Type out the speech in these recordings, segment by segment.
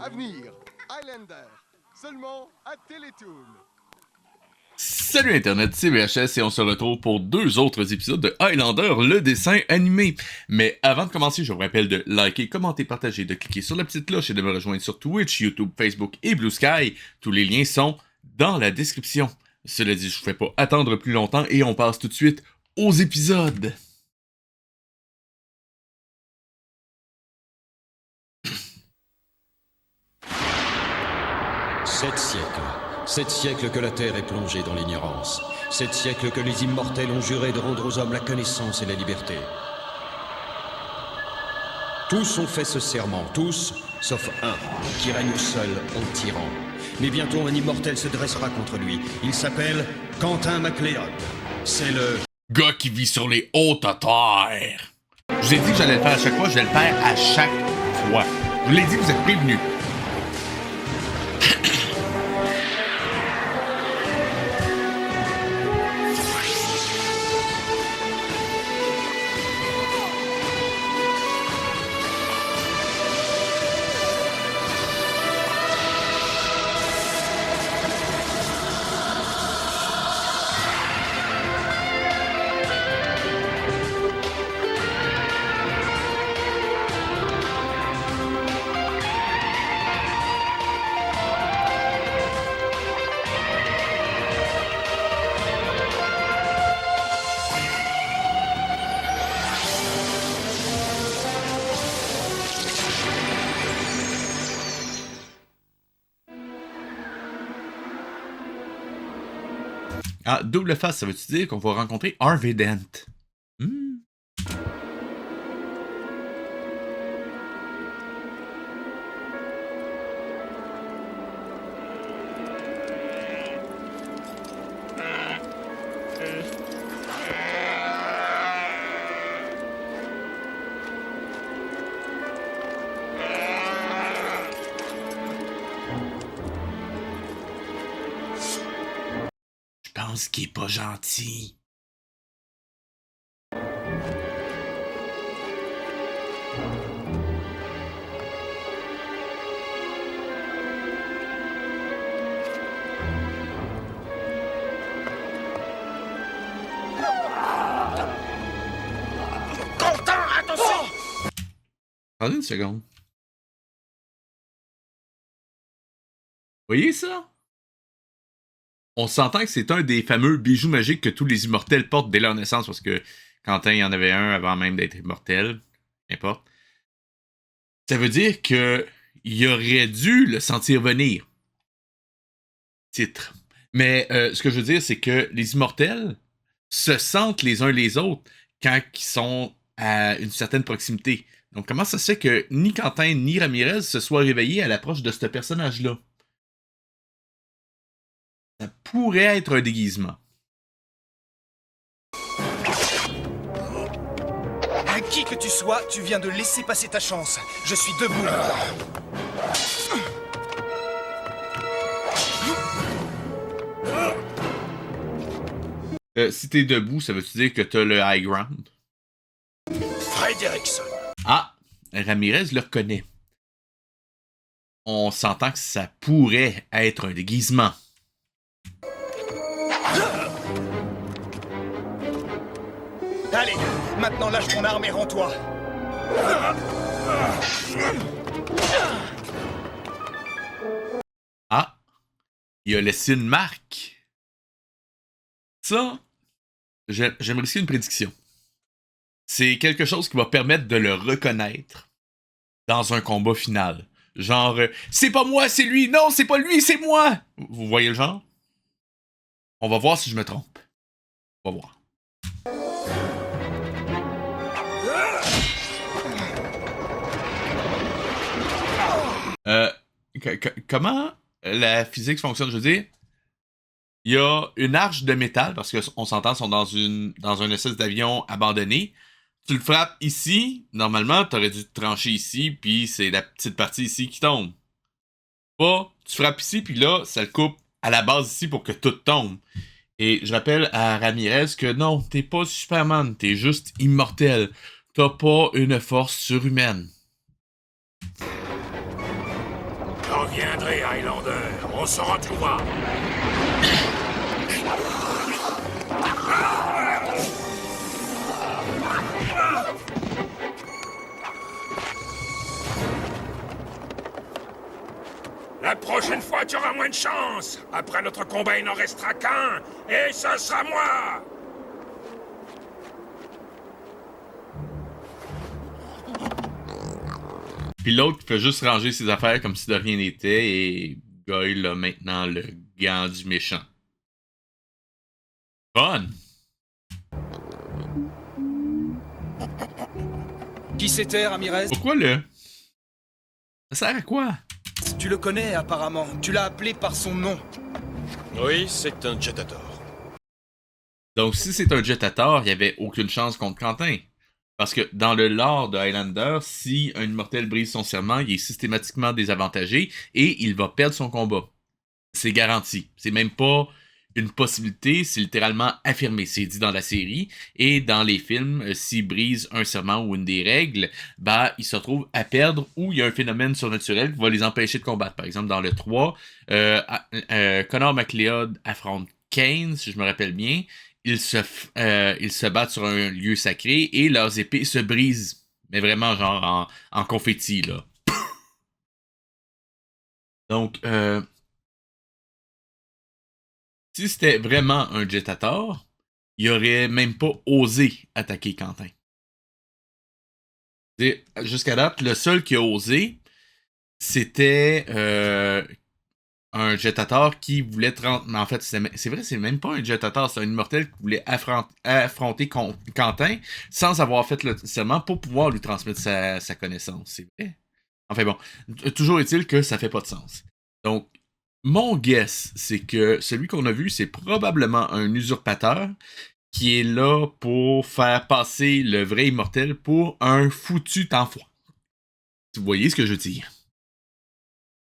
À venir, Highlander, seulement à Télétoon. Salut Internet, c'est VHS et on se retrouve pour 2 autres épisodes de Highlander, le dessin animé. Mais avant de commencer, je vous rappelle de liker, commenter, partager, de cliquer sur la petite cloche et de me rejoindre sur Twitch, YouTube, Facebook et Blue Sky. Tous les liens sont dans la description. Cela dit, je vous fais pas attendre plus longtemps et on passe tout de suite aux épisodes. Sept siècles que la Terre est plongée dans l'ignorance. 7 siècles que les immortels ont juré de rendre aux hommes la connaissance et la liberté. Tous ont fait ce serment, tous, sauf un, qui règne seul en tyran. Mais bientôt un immortel se dressera contre lui. Il s'appelle Quentin MacLeod. C'est le Gars qui vit sur les hautes terres. Je vous ai dit que j'allais le faire à chaque fois, je vais le faire à chaque fois. Je vous l'ai dit, vous êtes prévenus. Ah, double face, ça veut-tu dire qu'on va rencontrer Harvey Dent? Je pense qu'il est pas gentil. Quentin, attention! Attendez une seconde. Voyez ça? On s'entend que c'est un des fameux bijoux magiques que tous les immortels portent dès leur naissance, parce que Quentin y en avait un avant même d'être immortel. N'importe. Ça veut dire que il aurait dû le sentir venir. Titre. Mais ce que je veux dire, c'est que les immortels se sentent les uns les autres quand ils sont à une certaine proximité. Donc comment ça se fait que ni Quentin ni Ramirez se soient réveillés à l'approche de ce personnage-là? Ça pourrait être un déguisement. À qui que tu sois, tu viens de laisser passer ta chance. Je suis debout. Si t'es debout, ça veut-tu dire que t'as le high ground? Frederickson. Ah, Ramirez le reconnaît. On s'entend que ça pourrait être un déguisement. Allez, maintenant lâche ton arme et rends-toi. Ah, il a laissé une marque. Ça, j'aimerais risquer une prédiction. C'est quelque chose qui va permettre de le reconnaître dans un combat final. Genre, c'est pas moi, c'est lui. Non, c'est pas lui, c'est moi. Vous voyez le genre? On va voir si je me trompe. On va voir. Comment la physique fonctionne? Je veux dire, il y a une arche de métal, parce qu'on s'entend, ils sont dans un espèce d'avion abandonné. Tu le frappes ici, normalement, t'aurais dû te trancher ici, puis c'est la petite partie ici qui tombe. Pas, tu frappes ici, puis là, ça le coupe à la base ici pour que tout tombe. Et je rappelle à Ramirez que non, t'es pas Superman, t'es juste immortel. T'as pas une force surhumaine. reviendrai, Highlander. On se retrouvera. La prochaine fois, tu auras moins de chance. Après notre combat, il n'en restera qu'un. Et ce sera moi. Puis l'autre fait juste ranger ses affaires comme si de rien n'était et Goyle a maintenant le gant du méchant. Fun! Qui c'était, Ramirez? Pourquoi le... Ça sert à quoi? Tu le connais, apparemment. Tu l'as appelé par son nom. Oui, c'est un Jetator. Donc si c'est un Jetator, il n'y avait aucune chance contre Quentin. Parce que dans le lore de Highlander, si un immortel brise son serment, il est systématiquement désavantagé et il va perdre son combat. C'est garanti. C'est même pas une possibilité, c'est littéralement affirmé. C'est dit dans la série. Et dans les films, s'il brise un serment ou une des règles, bah, il se retrouve à perdre ou il y a un phénomène surnaturel qui va les empêcher de combattre. Par exemple, dans le 3, Connor MacLeod affronte Kane, si je me rappelle bien. Ils se battent sur un lieu sacré et leurs épées se brisent. Mais vraiment, genre en confetti, là. Donc, si c'était vraiment un Jetator, il aurait même pas osé attaquer Quentin. Jusqu'à date, le seul qui a osé, c'était un Jetator qui voulait... En fait, c'est vrai, c'est même pas un Jetator, c'est un immortel qui voulait affronter Quentin sans avoir fait le serment pour pouvoir lui transmettre sa connaissance. C'est vrai. Enfin bon, toujours est-il que ça fait pas de sens. Donc, mon guess, c'est que celui qu'on a vu, c'est probablement un usurpateur qui est là pour faire passer le vrai immortel pour un foutu enfoiré. Vous voyez ce que je veux dire?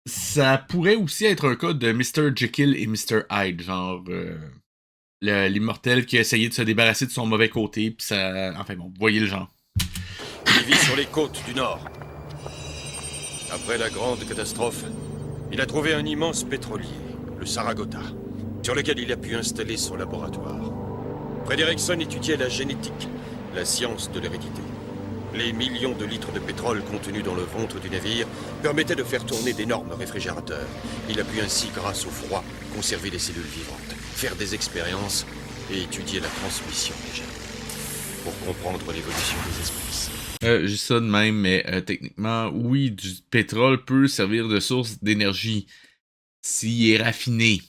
Ça pourrait aussi être un cas de Mr. Jekyll et Mr. Hyde, genre l'immortel qui a essayé de se débarrasser de son mauvais côté, pis ça... Enfin bon, vous voyez le genre. Il vit sur les côtes du Nord. Après la grande catastrophe, il a trouvé un immense pétrolier, le Saragota, sur lequel il a pu installer son laboratoire. Frederickson étudiait la génétique, la science de l'hérédité. Les millions de litres de pétrole contenus dans le ventre du navire permettaient de faire tourner d'énormes réfrigérateurs. Il a pu ainsi, grâce au froid, conserver les cellules vivantes, faire des expériences et étudier la transmission des gènes, pour comprendre l'évolution des espèces. Juste ça de même, mais techniquement, oui, du pétrole peut servir de source d'énergie s'il est raffiné.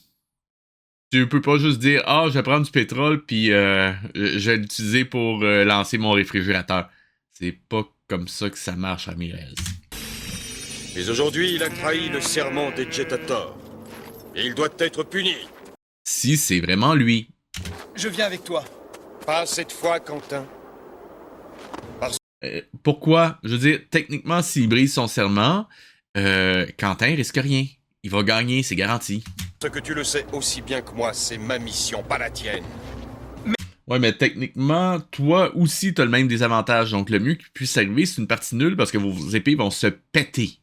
Tu peux pas juste dire « Ah, je vais prendre du pétrole puis je vais l'utiliser pour lancer mon réfrigérateur ». C'est pas comme ça que ça marche, Ramirez. Mais aujourd'hui, il a trahi le serment des Jetator. Et il doit être puni. Si c'est vraiment lui. Je viens avec toi. Pas cette fois, Quentin. Pourquoi? Je veux dire, techniquement, s'il brise son serment, Quentin risque rien. Il va gagner, c'est garanti. Ce que tu le sais aussi bien que moi, c'est ma mission, pas la tienne. Ouais, mais techniquement, toi aussi, t'as le même désavantage. Donc, le mieux qui puisse arriver, c'est une partie nulle parce que vos épées vont se péter.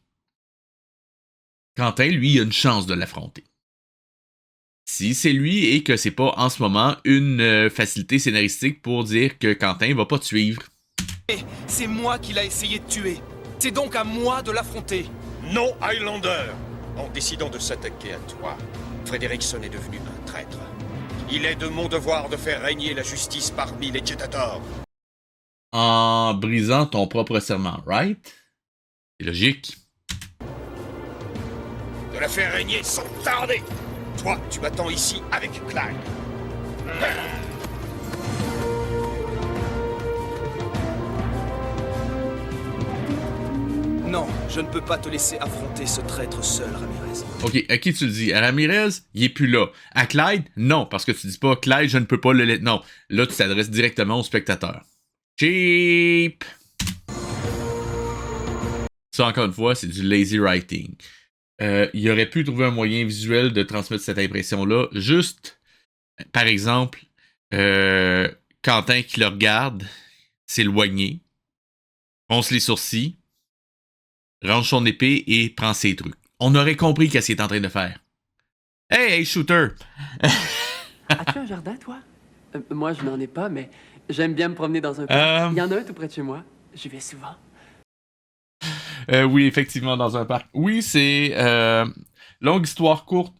Quentin, lui, il a une chance de l'affronter. Si c'est lui et que c'est pas, en ce moment, une facilité scénaristique pour dire que Quentin va pas te suivre. C'est moi qui l'a essayé de tuer. C'est donc à moi de l'affronter. Non, Highlander. En décidant de s'attaquer à toi, Frederickson est devenu un traître. Il est de mon devoir de faire régner la justice parmi les Jetator. En brisant ton propre serment, right? C'est logique. De la faire régner sans tarder. Toi, tu m'attends ici avec Clyde. Non, je ne peux pas te laisser affronter ce traître seul, Ramirez. Ok, à qui tu le dis? À Ramirez, il est plus là. À Clyde, non, parce que tu dis pas Clyde, je ne peux pas le laisser. Non, là, tu t'adresses directement au spectateur. Cheap! Ça, encore une fois, c'est du lazy writing. Il aurait pu trouver un moyen visuel de transmettre cette impression-là. Juste, par exemple, Quentin qui le regarde, s'éloigner, fronce les sourcils, range son épée et prend ses trucs. on aurait compris qu'est-ce qu'il est en train de faire. Hey, shooter! As-tu un jardin, toi? Moi, je n'en ai pas, mais j'aime bien me promener dans un parc. Il y en a un tout près de chez moi. J'y vais souvent. Oui, effectivement, dans un parc. Oui, c'est... longue histoire courte.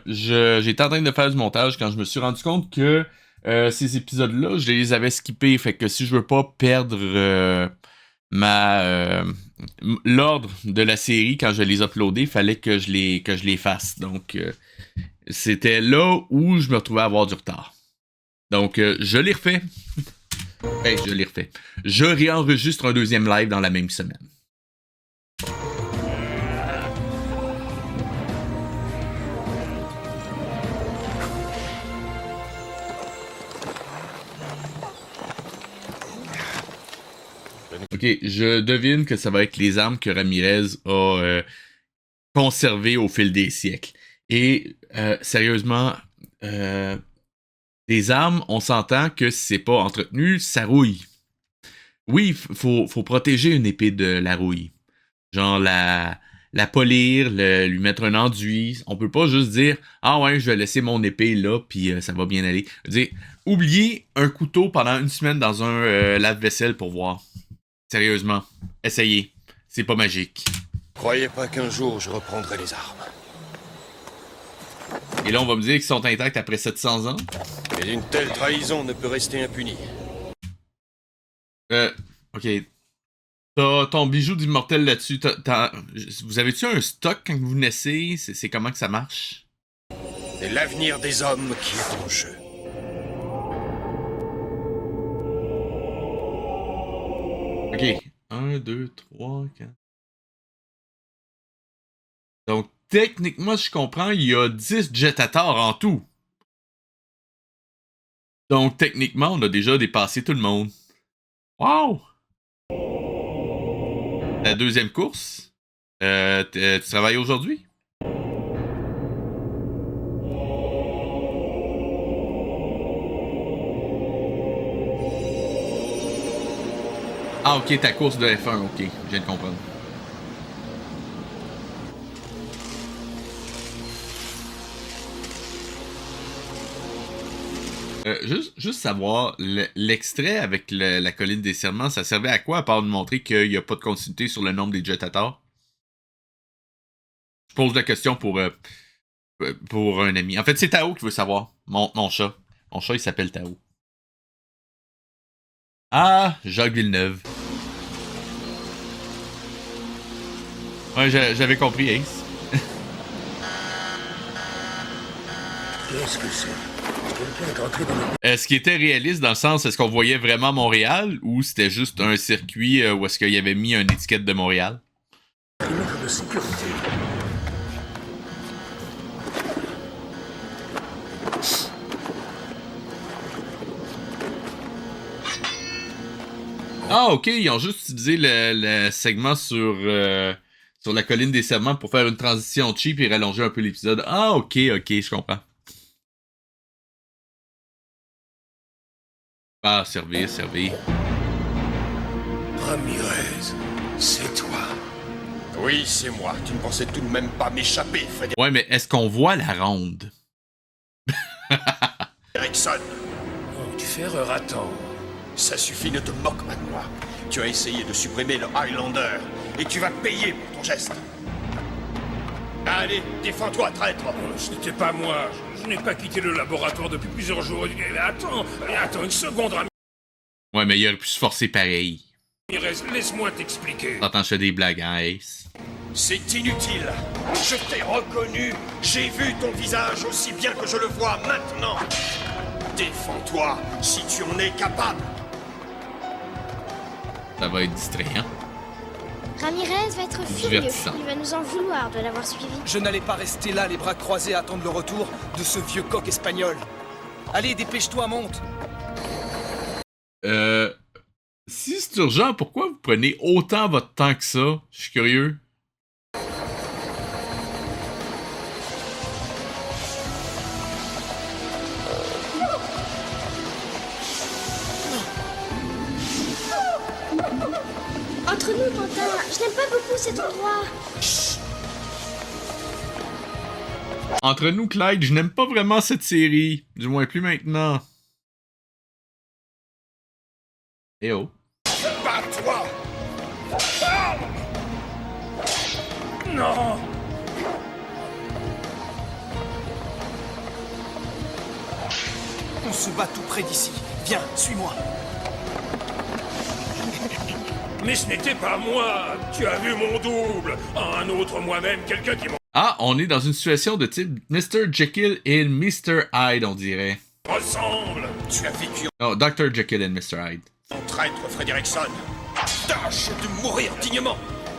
J'étais en train de faire du montage quand je me suis rendu compte que ces épisodes-là, je les avais skippés. Fait que si je veux pas perdre l'ordre de la série quand je les uploadais, il fallait que je les fasse. Donc, c'était là où je me retrouvais à avoir du retard. Donc, je l'ai refait. Hey, je l'ai refait. Je réenregistre un deuxième live dans la même semaine. Ok, je devine que ça va être les armes que Ramirez a conservées au fil des siècles. Et sérieusement, des armes, on s'entend que si c'est pas entretenu, ça rouille. Oui, faut protéger une épée de la rouille. Genre la polir, lui mettre un enduit. On peut pas juste dire « Ah ouais, je vais laisser mon épée là, puis ça va bien aller. » Je veux dire, oubliez un couteau pendant une semaine dans un lave-vaisselle pour voir. Sérieusement, essayez. C'est pas magique. Croyez pas qu'un jour je reprendrai les armes. Et là, on va me dire qu'ils sont intacts après 700 ans? Mais une telle trahison ne peut rester impunie. Ok. T'as ton bijou d'immortel là-dessus. Vous avez-tu un stock quand vous naissez? C'est comment que ça marche? C'est l'avenir des hommes qui est en jeu. Ok. 1, 2, 3, 4. Donc, techniquement, je comprends, il y a 10 Jetators en tout. Donc, techniquement, on a déjà dépassé tout le monde. Wow! La deuxième course? Tu travailles aujourd'hui? Ah, ok, ta course de F1, ok, je viens de comprendre. Juste savoir, l'extrait avec la colline des serments, ça servait à quoi à part de montrer qu'il n'y a pas de continuité sur le nombre des Jetators? Je pose la question pour un ami. En fait, c'est Tao qui veut savoir. Mon chat. Mon chat, il s'appelle Tao. Ah, Jacques Villeneuve. Ouais, j'avais compris, Ace. Qu'est-ce que c'est? Est-ce qu'il était réaliste dans le sens, est-ce qu'on voyait vraiment Montréal ou c'était juste un circuit où est-ce qu'il y avait mis une étiquette de Montréal? Périmètre de sécurité. Ah, ok, ils ont juste utilisé le segment sur la colline des serments pour faire une transition cheap et rallonger un peu l'épisode. Ah, ok, je comprends. Ah, servir. Ramirez, c'est toi. Oui, c'est moi. Tu ne pensais tout de même pas m'échapper, Frédéric Ouais, mais est-ce qu'on voit la ronde? Erickson. Oh, tu fais erreur à temps. Ça suffit, ne te moque pas de moi. Tu as essayé de supprimer le Highlander, et tu vas payer pour ton geste. Allez, défends-toi, traître. Oh, ce n'était pas moi. Je n'ai pas quitté le laboratoire depuis plusieurs jours. Attends une seconde, Ramirez. Ouais, mais il aurait pu se forcer pareil. Laisse-moi t'expliquer. T'entends, je fais des blagues, hein, Ace? C'est inutile. Je t'ai reconnu. J'ai vu ton visage aussi bien que je le vois maintenant. Défends-toi si tu en es capable. Ça va être distrayant. Ramirez va être furieux. Divertissant. Il va nous en vouloir de l'avoir suivi. Je n'allais pas rester là, les bras croisés, à attendre le retour de ce vieux coq espagnol. Allez, dépêche-toi, monte. Si c'est urgent, pourquoi vous prenez autant votre temps que ça? Je suis curieux. Entre nous, Pantin, je n'aime pas beaucoup cet endroit. Entre nous, Clyde, je n'aime pas vraiment cette série. Du moins plus maintenant. Eh oh. Bats-toi! Ah! Non! On se bat tout près d'ici. Viens, suis-moi. Mais ce n'était pas moi! Tu as vu mon double! Un autre moi-même, quelqu'un qui me Ah, on est dans une situation de type Mr. Jekyll et Mr. Hyde, on dirait. ressemble! Tu as vécu Non, Dr. Jekyll et Mr. Hyde. en traître, Frederickson. Tâche de mourir dignement.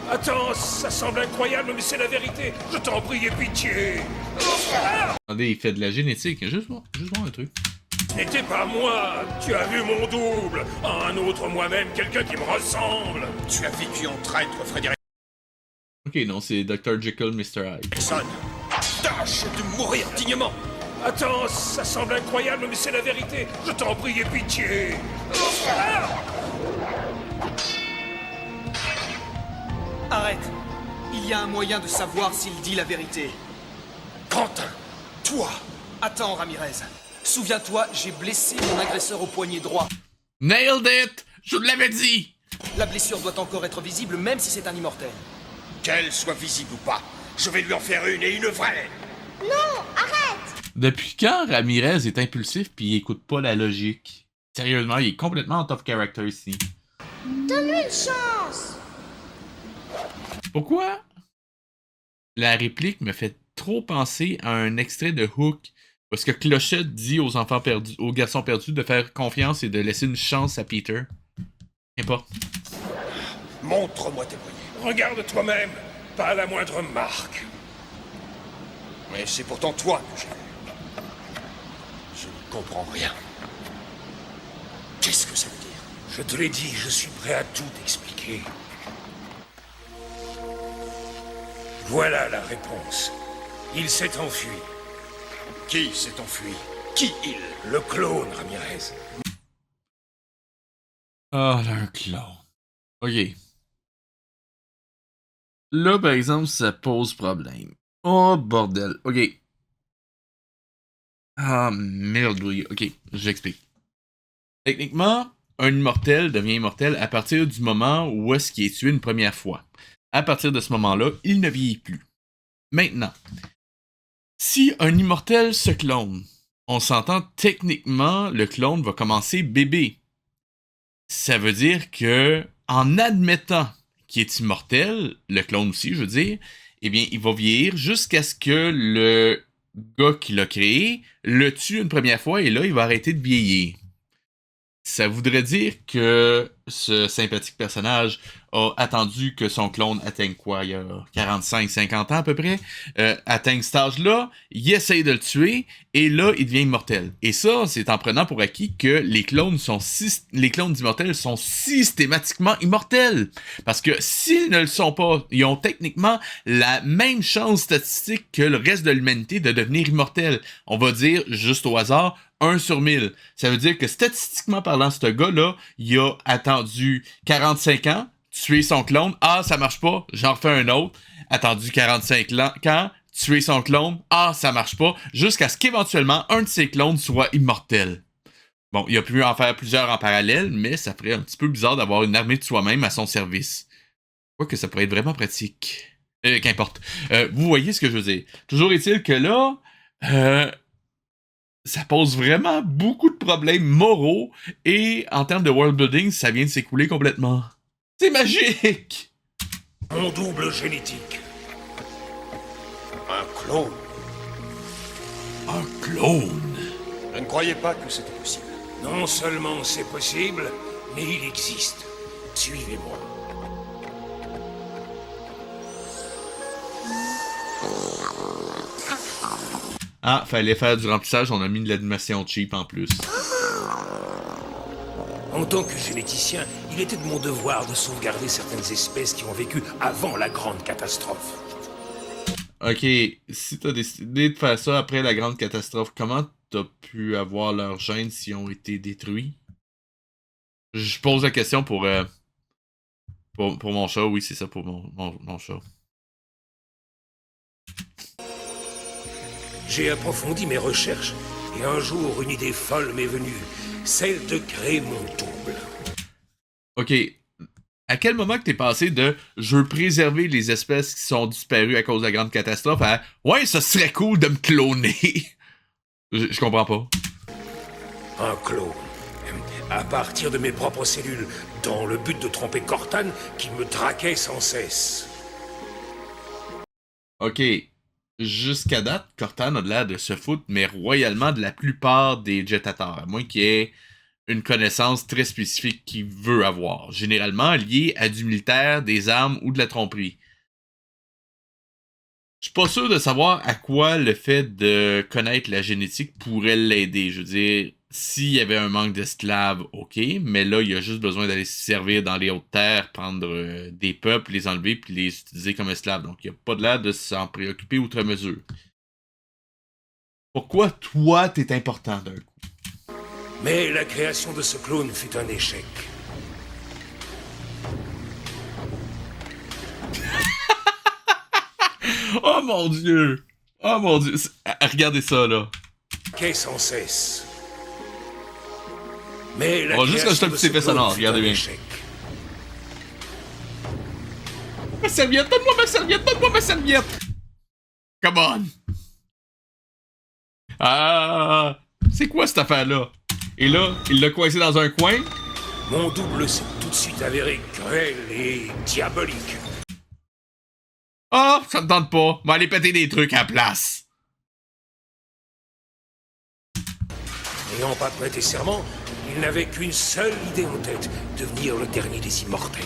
Attends, ça semble incroyable, mais c'est la vérité! Je t'en prie, aie pitié! Attendez, il fait de la génétique. Juste voir un truc. Ce n'était pas moi! Tu as vu mon double! Un autre moi-même, quelqu'un qui me ressemble! Tu as vécu en traître, Frederickson. Ok, non, c'est Dr. Jekyll, Mr. Hyde. Tâche de mourir dignement. Attends, ça semble incroyable, mais c'est la vérité! Je t'en prie, aie pitié! Arrête. Il y a un moyen de savoir s'il dit la vérité. Quentin, toi, Attends, Ramirez. Souviens-toi, j'ai blessé mon agresseur au poignet droit. Nailed it! Je vous l'avais dit! La blessure doit encore être visible, même si c'est un immortel. qu'elle soit visible ou pas, je vais lui en faire une et une vraie. Non, arrête! Depuis quand Ramirez est impulsif pis il écoute pas la logique? Sérieusement, il est complètement out of character ici. Donne-lui une chance! Pourquoi? La réplique me fait trop penser à un extrait de Hook, parce que Clochette dit aux enfants perdus, aux garçons perdus de faire confiance et de laisser une chance à Peter. N'importe. Montre-moi tes poignets. Regarde toi-même, pas la moindre marque. Mais c'est pourtant toi que j'ai vu. Je ne comprends rien. Qu'est-ce que ça veut dire? Je te l'ai dit, je suis prêt à tout expliquer. Voilà la réponse. Il s'est enfui. Qui s'est enfui? Qui il? Le clone, Ramirez. Ah, là, un clone. Ok. Là, par exemple, ça pose problème. Oh, bordel. Ok. Ah, merde, oui. Ok, j'explique. Techniquement, un immortel devient immortel à partir du moment où est-ce qu'il est tué une première fois. À partir de ce moment-là, il ne vieillit plus. Maintenant, si un immortel se clone, on s'entend techniquement, le clone va commencer bébé. Ça veut dire que, en admettant qu'il est immortel, le clone aussi, je veux dire, eh bien, il va vieillir jusqu'à ce que le gars qui l'a créé le tue une première fois et là, il va arrêter de vieillir. Ça voudrait dire que ce sympathique personnage a attendu que son clone atteigne quoi, il y a 45-50 ans à peu près, atteigne cet âge-là, il essaye de le tuer, et là, il devient immortel. Et ça, c'est en prenant pour acquis que les clones d'immortels sont systématiquement immortels. Parce que s'ils ne le sont pas, ils ont techniquement la même chance statistique que le reste de l'humanité de devenir immortel. On va dire, juste au hasard, 1 sur 1000. Ça veut dire que statistiquement parlant, ce gars-là, il a attendu 45 ans, tuer son clone. Ah, ça marche pas, j'en refais un autre. Attendu 45 ans, tuer son clone. Ah, ça marche pas. Jusqu'à ce qu'éventuellement, un de ses clones soit immortel. Bon, il a pu en faire plusieurs en parallèle, mais ça ferait un petit peu bizarre d'avoir une armée de soi-même à son service. Quoique ça pourrait être vraiment pratique. Qu'importe. Vous voyez ce que je veux dire. Toujours est-il que là, ça pose vraiment beaucoup de problèmes moraux et en termes de world building, ça vient de s'écouler complètement. C'est magique! Mon double génétique. Un clone. Un clone? Je ne croyais pas que c'était possible. Non seulement c'est possible, mais il existe. Suivez-moi. Ah, fallait faire du remplissage, on a mis de l'animation cheap en plus. En tant que généticien, il était de mon devoir de sauvegarder certaines espèces qui ont vécu avant la grande catastrophe. Ok, si t'as décidé de faire ça après la grande catastrophe, comment t'as pu avoir leurs gènes s'ils ont été détruits? Je pose la question pour mon chat, oui, c'est ça, pour mon chat. J'ai approfondi mes recherches, et un jour, une idée folle m'est venue, celle de créer mon double. Ok. À quel moment que t'es passé de « je veux préserver les espèces qui sont disparues à cause de la grande catastrophe » à « ouais, ça serait cool de me cloner ». Je comprends pas. Un clone. À partir de mes propres cellules, dans le but de tromper Cortana qui me traquait sans cesse. Ok. Jusqu'à date, Cortana a l'air de se foutre, mais royalement, de la plupart des Jetateurs, à moins qu'il y ait une connaissance très spécifique qu'il veut avoir, généralement liée à du militaire, des armes ou de la tromperie. Je suis pas sûr de savoir à quoi le fait de connaître la génétique pourrait l'aider. Je veux dire, s'il y avait un manque d'esclaves, ok, mais là, il a juste besoin d'aller se servir dans les hautes terres, prendre des peuples, les enlever, puis les utiliser comme esclaves. Donc, il n'y a pas de l'air de s'en préoccuper outre mesure. Pourquoi toi, t'es important d'un coup? Mais la création de ce clone fut un échec. Oh mon dieu! Oh mon dieu! Regardez ça, là. Qu'est sans cesse. Mais la On va juste rajouter un petit effet sonore, regardez bien. Échec. Ma serviette, donne-moi ma serviette, donne-moi ma serviette! Come on! Ah! C'est quoi cette affaire-là? Et là, il l'a coincé dans un coin. Mon double s'est tout de suite avéré cruel et diabolique. Ah, ça me tente pas. On va aller péter des trucs à la place. N'ayant pas prêté serment, il n'avait qu'une seule idée en tête, devenir le dernier des immortels.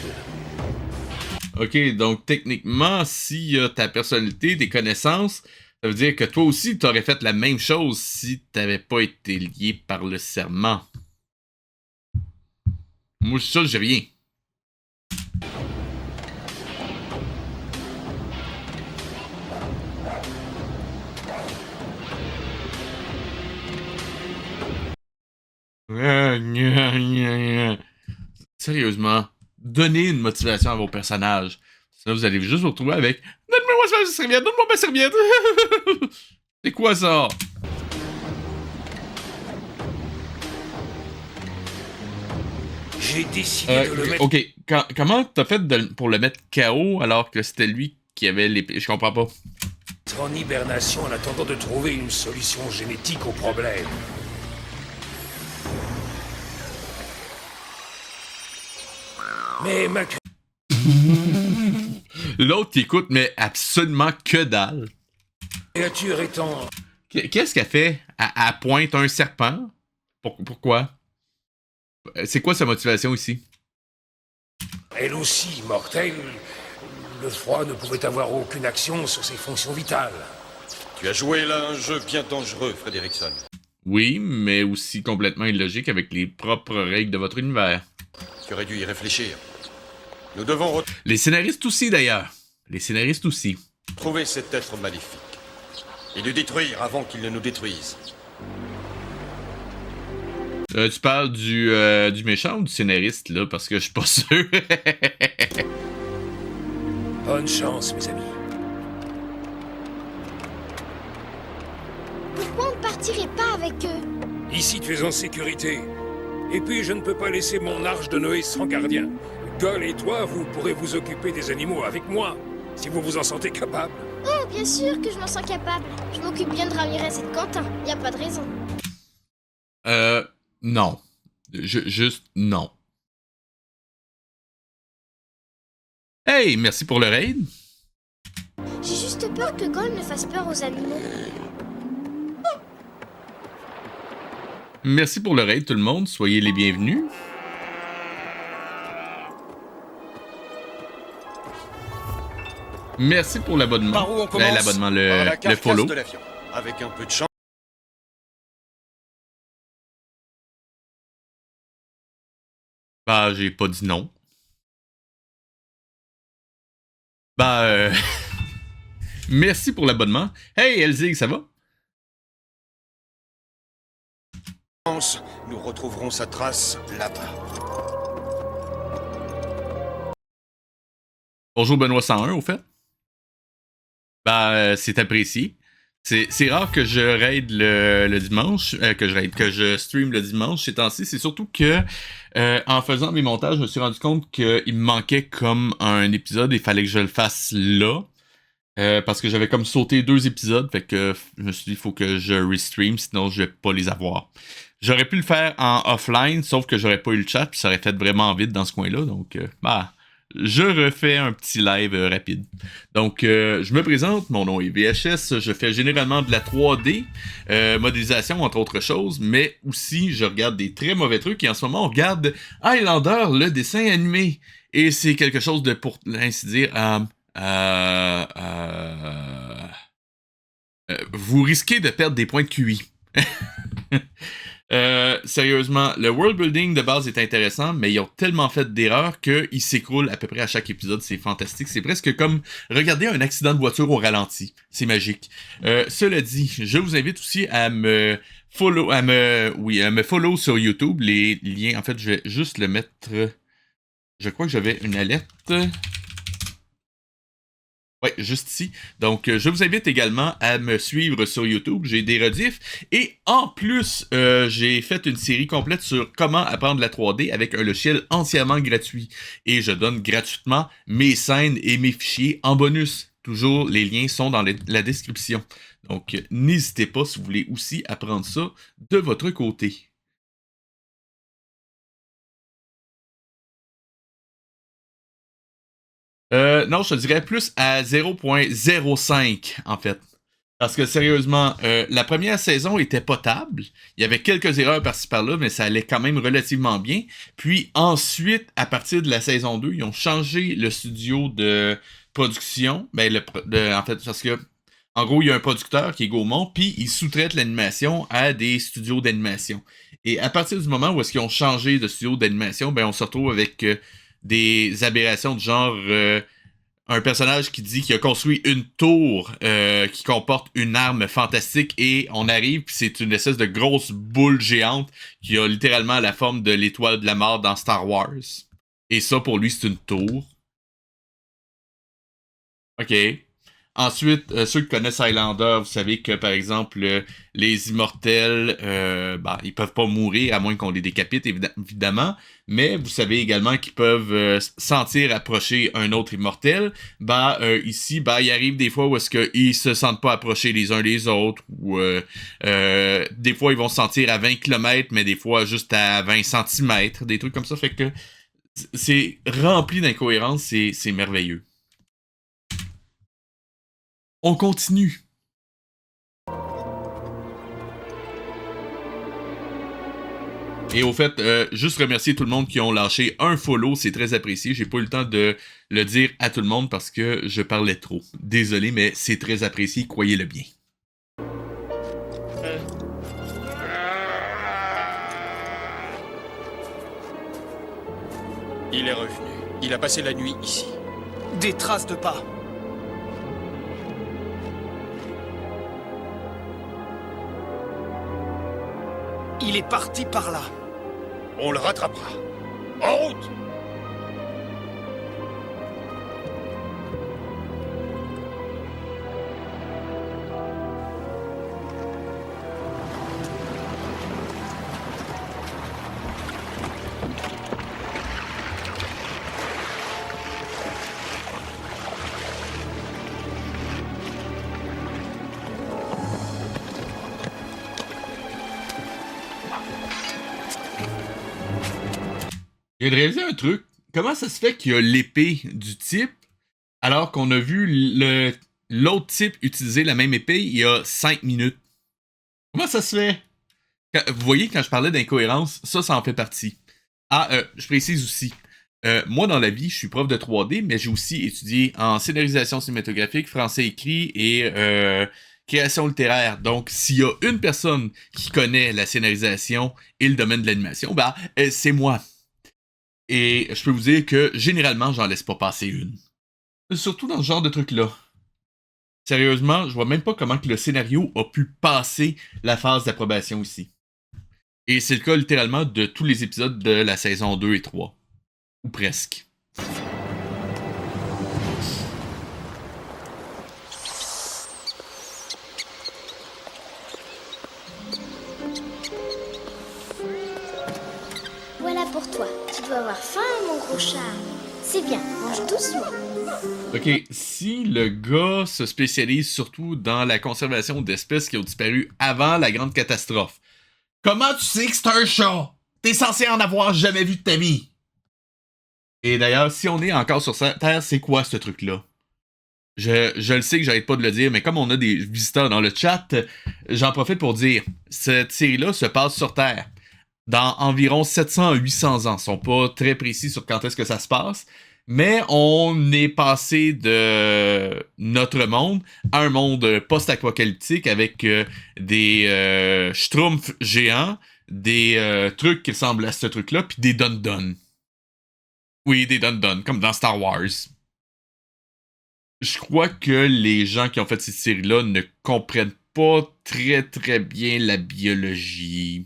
Ok, donc techniquement, s'il y a ta personnalité, tes connaissances, ça veut dire que toi aussi, t'aurais fait la même chose si t'avais pas été lié par le serment. Moi, ça, j'ai rien. Sérieusement, donnez une motivation à vos personnages. Sinon, vous allez juste vous retrouver avec donne-moi ma serviette, donne-moi ma serviette. C'est quoi ça? J'ai décidé de le mettre... Ok, comment t'as fait pour le mettre KO alors que c'était lui qui avait l'épée? Je comprends pas. en hibernation en attendant de trouver une solution génétique au problème. Mais ma L'autre qui écoute, mais absolument que dalle. créature étant... Qu'est-ce qu'elle fait? Elle pointe un serpent? Pourquoi? C'est quoi sa motivation ici? Elle aussi mortelle, le froid ne pouvait avoir aucune action sur ses fonctions vitales. Tu as joué là un jeu bien dangereux, Frederickson. Oui, mais aussi complètement illogique avec les propres règles de votre univers. Tu aurais dû y réfléchir. Nous devons Les scénaristes aussi, d'ailleurs. Les scénaristes aussi. retrouver cet être maléfique. Et le détruire avant qu'il ne nous détruise. Tu parles du méchant ou du scénariste, là? Parce que je suis pas sûr. Bonne chance, mes amis. Pourquoi on ne partirait pas avec eux? Ici, tu es en sécurité. Et puis, je ne peux pas laisser mon arche de Noé sans gardien. Gull et toi, vous pourrez vous occuper des animaux avec moi, si vous vous en sentez capable. Oh, bien sûr que je m'en sens capable. Je m'occupe bien de Ramirez et de Quentin. Y a pas de raison. Non. Juste non. Hey, merci pour le raid. J'ai juste peur que Gull ne fasse peur aux animaux. Merci pour le raid, tout le monde. Soyez les bienvenus. Merci pour l'abonnement. Par où on commence? L'abonnement, Par la le carcasse follow. de l'avion. Avec un peu de chance. Bah, j'ai pas dit non. Bah, merci pour l'abonnement. Hey, Elzig, ça va? Nous retrouverons sa trace là-bas. Bonjour Benoît 101, au fait. Bah, c'est apprécié. C'est rare que je raid le dimanche, que je stream le dimanche ces temps-ci. C'est surtout que en faisant mes montages, je me suis rendu compte qu'il me manquait comme un épisode et il fallait que je le fasse là. Parce que j'avais comme sauté 2 épisodes, fait que je me suis dit il faut que je restream, sinon je vais pas les avoir. J'aurais pu le faire en offline, sauf que j'aurais pas eu le chat, puis ça aurait fait vraiment vite dans ce coin-là, donc je refais un petit live rapide. Donc, je me présente, mon nom est VHS, je fais généralement de la 3D, modélisation entre autres choses, mais aussi je regarde des très mauvais trucs, et en ce moment on regarde Highlander, le dessin animé, et c'est quelque chose de, pour ainsi dire, vous risquez de perdre des points de QI. Sérieusement, le world building de base est intéressant, mais ils ont tellement fait d'erreurs qu'ils s'écroulent à peu près à chaque épisode. C'est fantastique. C'est presque comme regarder un accident de voiture au ralenti. C'est magique. Cela dit, je vous invite aussi à me follow sur YouTube. Les liens, en fait, je vais juste le mettre. Je crois que j'avais une alerte. Ouais, juste ici. Donc, je vous invite également à me suivre sur YouTube. J'ai des rediffs. Et en plus, j'ai fait une série complète sur comment apprendre la 3D avec un logiciel entièrement gratuit. Et je donne gratuitement mes scènes et mes fichiers en bonus. Toujours, les liens sont dans la description. Donc, n'hésitez pas si vous voulez aussi apprendre ça de votre côté. Non, je te dirais plus à 0.05, en fait. Parce que sérieusement, la première saison était potable. Il y avait quelques erreurs par-ci par-là, mais ça allait quand même relativement bien. Puis ensuite, à partir de la saison 2, ils ont changé le studio de production. En fait, parce que, en gros, il y a un producteur qui est Gaumont, puis il sous-traite l'animation à des studios d'animation. Et à partir du moment où est-ce qu'ils ont changé de studio d'animation, on se retrouve avec des aberrations du genre un personnage qui dit qu'il a construit une tour qui comporte une arme fantastique et on arrive puis c'est une espèce de grosse boule géante qui a littéralement la forme de l'étoile de la mort dans Star Wars. Et ça pour lui c'est une tour. Ok. Ensuite, ceux qui connaissent Highlander, vous savez que, par exemple, les immortels, ils peuvent pas mourir, à moins qu'on les décapite, évidemment, mais vous savez également qu'ils peuvent sentir approcher un autre immortel. Ici, il arrive des fois où est-ce qu'ils se sentent pas approcher les uns les autres, ou des fois, ils vont se sentir à 20 km, mais des fois, juste à 20 cm, des trucs comme ça, fait que c'est rempli d'incohérences, c'est merveilleux. On continue. Et au fait, juste remercier tout le monde qui ont lâché un follow, c'est très apprécié. J'ai pas eu le temps de le dire à tout le monde parce que je parlais trop. Désolé, mais c'est très apprécié, croyez-le bien. Il est revenu. Il a passé la nuit ici. Des traces de pas. Il est parti par là. On le rattrapera. En route! Je viens de réaliser un truc. Comment ça se fait qu'il y a l'épée du type alors qu'on a vu l'autre type utiliser la même épée il y a 5 minutes? Comment ça se fait? Vous voyez, quand je parlais d'incohérence, ça en fait partie. Je précise aussi. Moi, dans la vie, je suis prof de 3D, mais j'ai aussi étudié en scénarisation cinématographique, français écrit et création littéraire. Donc, s'il y a une personne qui connaît la scénarisation et le domaine de l'animation, c'est moi. Et je peux vous dire que, généralement, j'en laisse pas passer une. Surtout dans ce genre de truc-là. Sérieusement, je vois même pas comment que le scénario a pu passer la phase d'approbation ici. Et c'est le cas littéralement de tous les épisodes de la saison 2 et 3. Ou presque. pour toi. Tu dois avoir faim, mon gros chat. C'est bien, mange doucement. Ok, si le gars se spécialise surtout dans la conservation d'espèces qui ont disparu avant la grande catastrophe, comment tu sais que c'est un chat? T'es censé en avoir jamais vu de ta vie. Et d'ailleurs, si on est encore sur Terre, c'est quoi ce truc-là? Je le sais que j'arrête pas de le dire, mais comme on a des visiteurs dans le chat, j'en profite pour dire, cette série-là se passe sur Terre. Dans environ 700 à 800 ans. Ils sont pas très précis sur quand est-ce que ça se passe. Mais on est passé de notre monde à un monde post-apocalyptique avec des schtroumpfs géants, des trucs qui ressemblent à ce truc-là, puis des dun-dun. Oui, des dun-dun, comme dans Star Wars. Je crois que les gens qui ont fait cette série-là ne comprennent pas très très bien la biologie.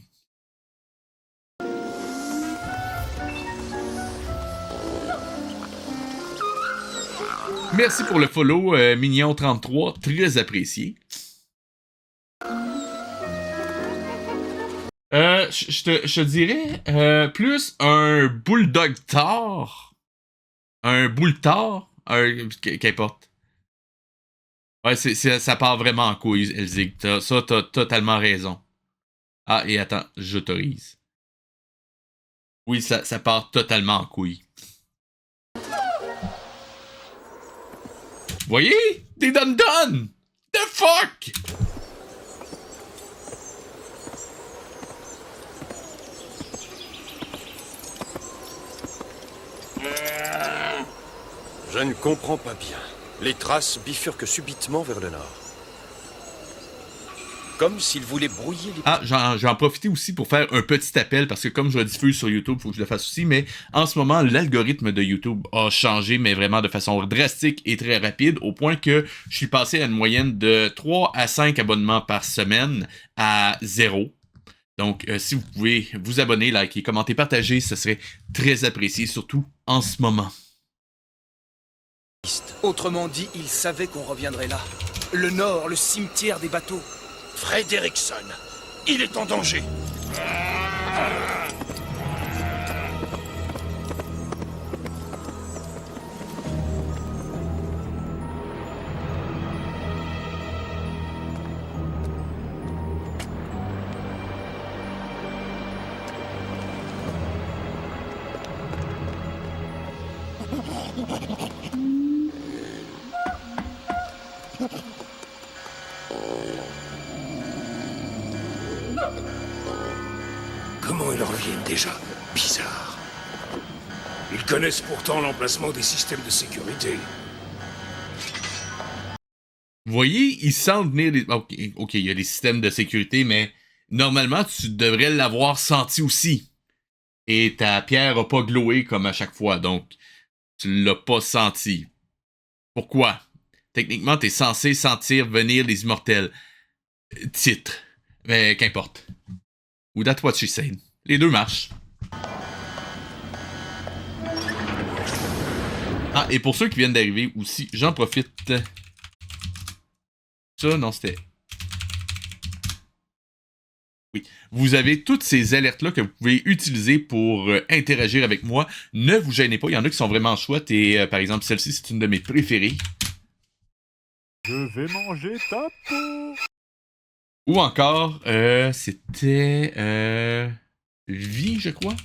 Merci pour le follow, Mignon33, très apprécié. Je te dirais plus un bulldog tard. Un bull tard. Qu'importe. Ouais, ça part vraiment en couille, Elzig. T'as totalement raison. Ah, et attends, j'autorise. Oui, ça part totalement en couille. Voyez? Des dun-dun! The fuck? Je ne comprends pas bien. Les traces bifurquent subitement vers le nord. Comme s'ils voulaient brouiller les... Ah, j'en profite aussi pour faire un petit appel, parce que comme je le diffuse sur YouTube, il faut que je le fasse aussi, mais en ce moment, l'algorithme de YouTube a changé, mais vraiment de façon drastique et très rapide, au point que je suis passé à une moyenne de 3 à 5 abonnements par semaine à 0. Donc, si vous pouvez vous abonner, liker, commenter, partager, ce serait très apprécié, surtout en ce moment. Autrement dit, ils savaient qu'on reviendrait là. Le nord, le cimetière des bateaux. Frederickson, il est en danger. Comment ils reviennent déjà? Bizarre. Ils connaissent pourtant l'emplacement des systèmes de sécurité. Vous voyez, ils sentent venir les... Ok, il y a des systèmes de sécurité, mais normalement, tu devrais l'avoir senti aussi. Et ta pierre a pas glowé comme à chaque fois, donc tu l'as pas senti. Pourquoi? Techniquement, t'es censé sentir venir les immortels. Titre. Mais qu'importe. Ou that's what she said. Les deux marchent. Ah, et pour ceux qui viennent d'arriver aussi, j'en profite. Ça, non, c'était... Oui. Vous avez toutes ces alertes-là que vous pouvez utiliser pour interagir avec moi. Ne vous gênez pas, il y en a qui sont vraiment chouettes et par exemple, celle-ci, c'est une de mes préférées. Je vais manger ta peau. Ou encore, c'était... Vie, je crois.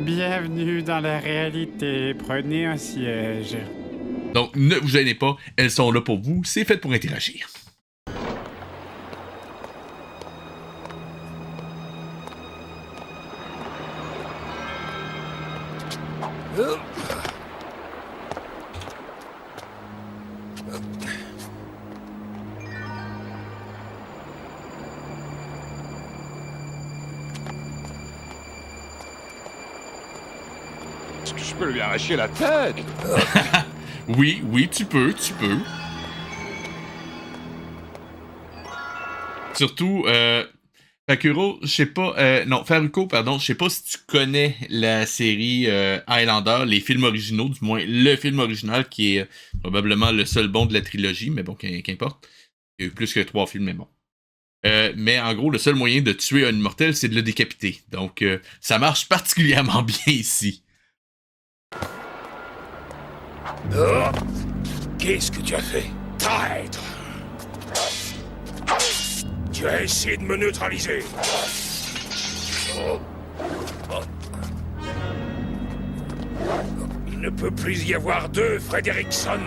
Bienvenue dans la réalité. Prenez un siège. Donc, ne vous gênez pas, elles sont là pour vous. C'est fait pour interagir. Est-ce que je peux lui arracher la tête? Oui, tu peux. Surtout, Fakuro, je sais pas... non, Faruko, pardon, je sais pas si tu connais la série Highlander, les films originaux, du moins le film original, qui est probablement le seul bon de la trilogie, mais bon, qu'importe. Il y a eu plus que 3 films, mais bon. Mais en gros, le seul moyen de tuer un immortel, c'est de le décapiter. Donc, ça marche particulièrement bien ici. Oh, qu'est-ce que tu as fait? Traître! Tu as essayé de me neutraliser. Oh. Oh. Il ne peut plus y avoir deux Frederickson.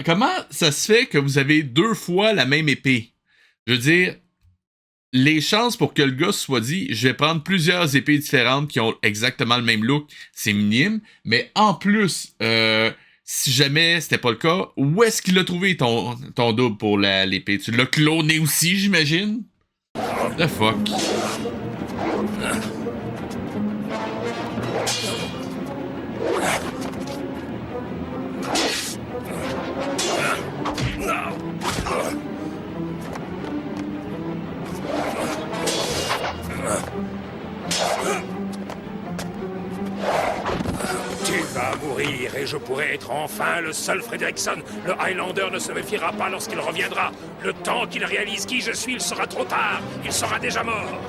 Comment ça se fait que vous avez 2 fois la même épée? Je veux dire, les chances pour que le gars soit dit, je vais prendre plusieurs épées différentes qui ont exactement le même look, c'est minime. Mais en plus, si jamais c'était pas le cas, où est-ce qu'il a trouvé ton double pour l'épée? Tu l'as cloné aussi, j'imagine? The fuck? Tu vas mourir et je pourrai être enfin le seul Frederickson. Le Highlander ne se méfiera pas lorsqu'il reviendra. Le temps qu'il réalise qui je suis, il sera trop tard. Il sera déjà mort.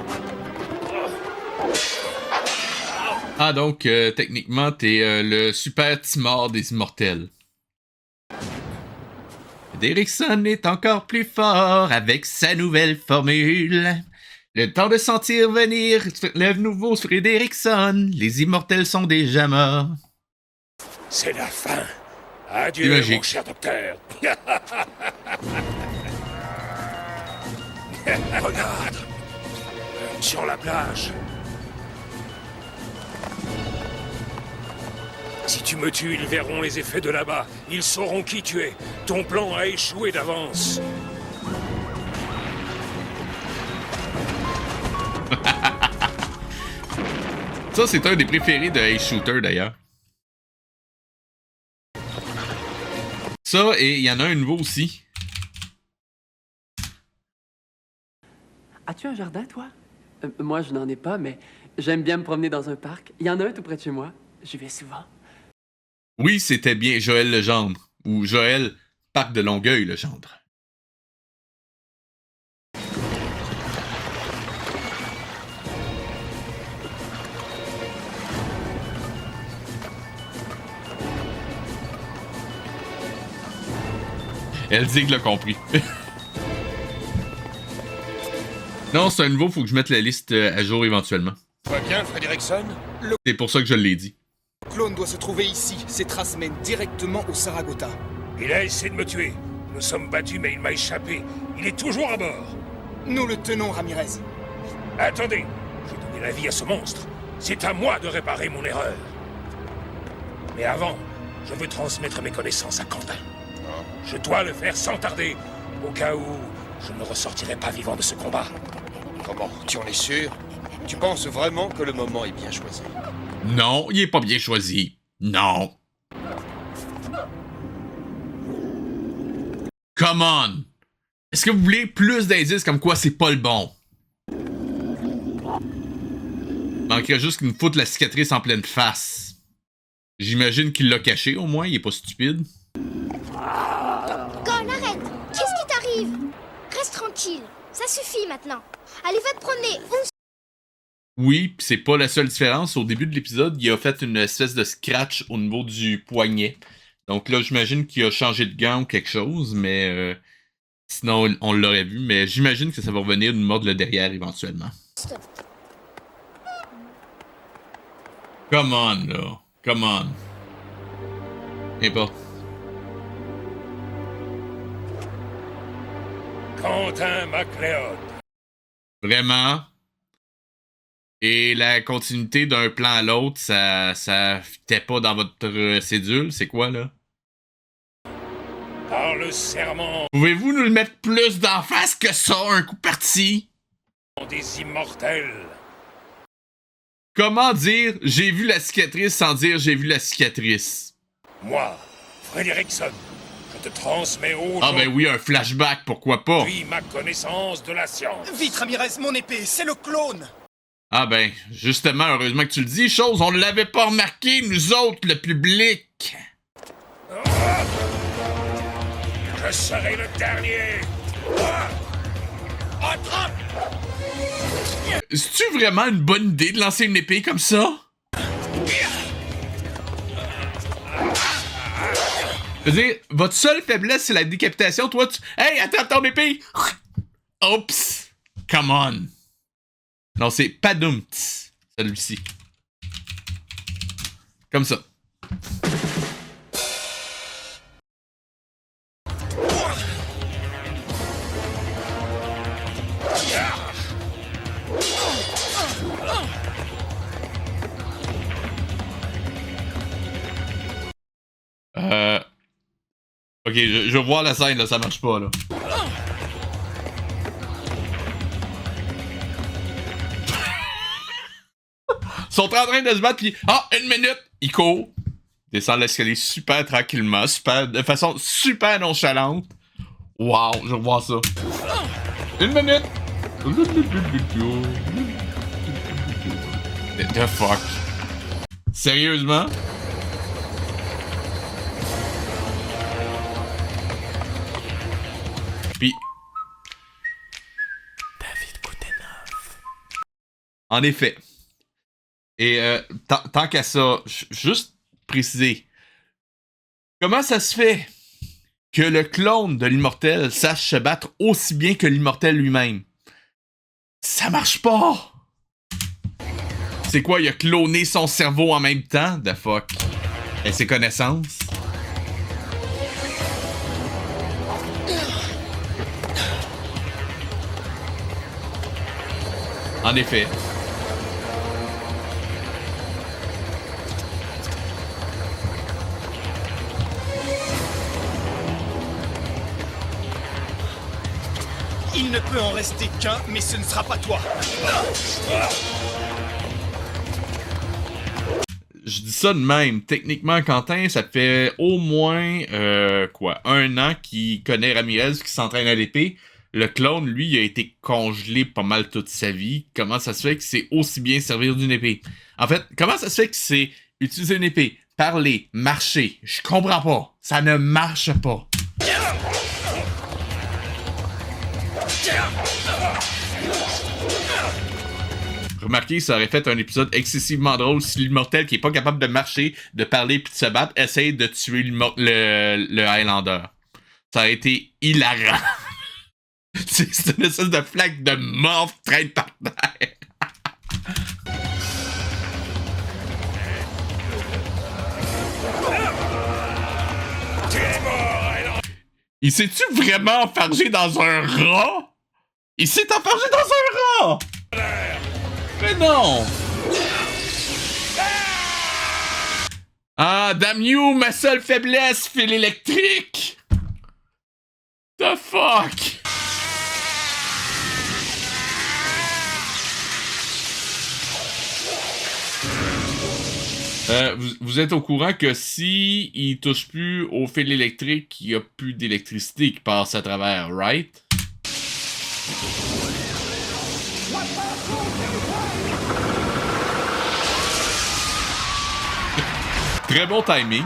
Ah, donc, techniquement, t'es le super Timor des immortels. Frederickson est encore plus fort avec sa nouvelle formule. Le temps de sentir venir le nouveau Frederickson. Les immortels sont déjà morts. C'est la fin. Adieu, mon cher docteur. Regarde. Sur la plage. Si tu me tues, ils verront les effets de là-bas. Ils sauront qui tu es. Ton plan a échoué d'avance. Ça, c'est un des préférés de Ace Shooter, d'ailleurs. Ça, et il y en a un nouveau aussi. As-tu un jardin, toi? Moi, je n'en ai pas, mais j'aime bien me promener dans un parc. Il y en a un tout près de chez moi. J'y vais souvent. Oui, c'était bien Joël Legendre. Ou Joël Parc de Longueuil Legendre. Elle dit que l'a compris. Non, c'est un nouveau, faut que je mette la liste à jour éventuellement. Va bien, Frederickson? C'est pour ça que je l'ai dit. Le clone doit se trouver ici. Ses traces mènent directement au Saragota. Il a essayé de me tuer. Nous sommes battus, mais il m'a échappé. Il est toujours à bord. Nous le tenons, Ramirez. Attendez, j'ai donné la vie à ce monstre. C'est à moi de réparer mon erreur. Mais avant, je veux transmettre mes connaissances à Quentin. Je dois le faire sans tarder, au cas où je ne ressortirai pas vivant de ce combat. Comment? Tu en es sûr? Tu penses vraiment que le moment est bien choisi? Non, il est pas bien choisi. Non. Come on! Est-ce que vous voulez plus d'indices comme quoi c'est pas le bon? Manquerait juste qu'il me foute la cicatrice en pleine face. J'imagine qu'il l'a caché au moins, il est pas stupide. Cole, arrête! Qu'est-ce qui t'arrive? Reste tranquille. Ça suffit maintenant. Allez, va te promener. Oui, pis c'est pas la seule différence. Au début de l'épisode, il a fait une espèce de scratch au niveau du poignet. Donc là, j'imagine qu'il a changé de gant ou quelque chose, mais sinon, on l'aurait vu. Mais j'imagine que ça va revenir nous mordre le derrière éventuellement. Stop. Come on, là. Come on. N'importe. Quentin MacLeod. Vraiment. Et la continuité d'un plan à l'autre, ça fitait pas dans votre cédule. C'est quoi, là? Par le serment Pouvez-vous nous le mettre plus d'en face que ça, un coup parti? des immortels. Comment dire « j'ai vu la cicatrice » sans dire « j'ai vu la cicatrice ». Moi, Frederickson, je te transmets aujourd'hui Ah ben oui, un flashback, pourquoi pas? ma connaissance de la science. Vite, Ramirez, mon épée, c'est le clone! Ah ben, justement, heureusement que tu le dis, chose, on l'avait pas remarqué, nous autres, le public. Je serai le dernier. C'est-tu vraiment une bonne idée de lancer une épée comme ça? Je veux dire, votre seule faiblesse, c'est la décapitation. Toi, tu... Hey, attrape ton épée! Oups! Come on! Non, c'est Padumt, celui-ci. Comme ça. Ok, je vois la scène, là, ça marche pas, là. Ils sont en train de se battre, pis... Ah, une minute! Il court. Descend l'escalier super tranquillement, de façon super nonchalante. Wow, je revois ça. Une minute! The fuck? Sérieusement? Puis... David Koutenov. En effet. Et tant qu'à ça, juste préciser. Comment ça se fait que le clone de l'immortel sache se battre aussi bien que l'immortel lui-même? Ça marche pas! C'est quoi, il a cloné son cerveau en même temps? The fuck? Et ses connaissances? En effet. Il ne peut en rester qu'un, mais ce ne sera pas toi. Je dis ça de même. Techniquement, Quentin, ça fait au moins, 1 an qu'il connaît Ramirez, qui s'entraîne à l'épée. Le clone, lui, il a été congelé pas mal toute sa vie. Comment ça se fait que c'est aussi bien servir d'une épée? En fait, comment ça se fait que c'est utiliser une épée, parler, marcher? Je comprends pas. Ça ne marche pas. Remarquez, ça aurait fait un épisode excessivement drôle si l'immortel qui est pas capable de marcher, de parler puis de se battre essaye de tuer le Highlander. Ça aurait été hilarant. C'est une espèce de flaque de mort qui traîne par terre. Il s'est-tu vraiment enfargé dans un rat? Il s'est enfargé dans un rat! Mais non! Ah, damn you, ma seule faiblesse, fil électrique! The fuck? Vous êtes au courant que si il touche plus au fil électrique, il n'y a plus d'électricité qui passe à travers, right? Très bon timing.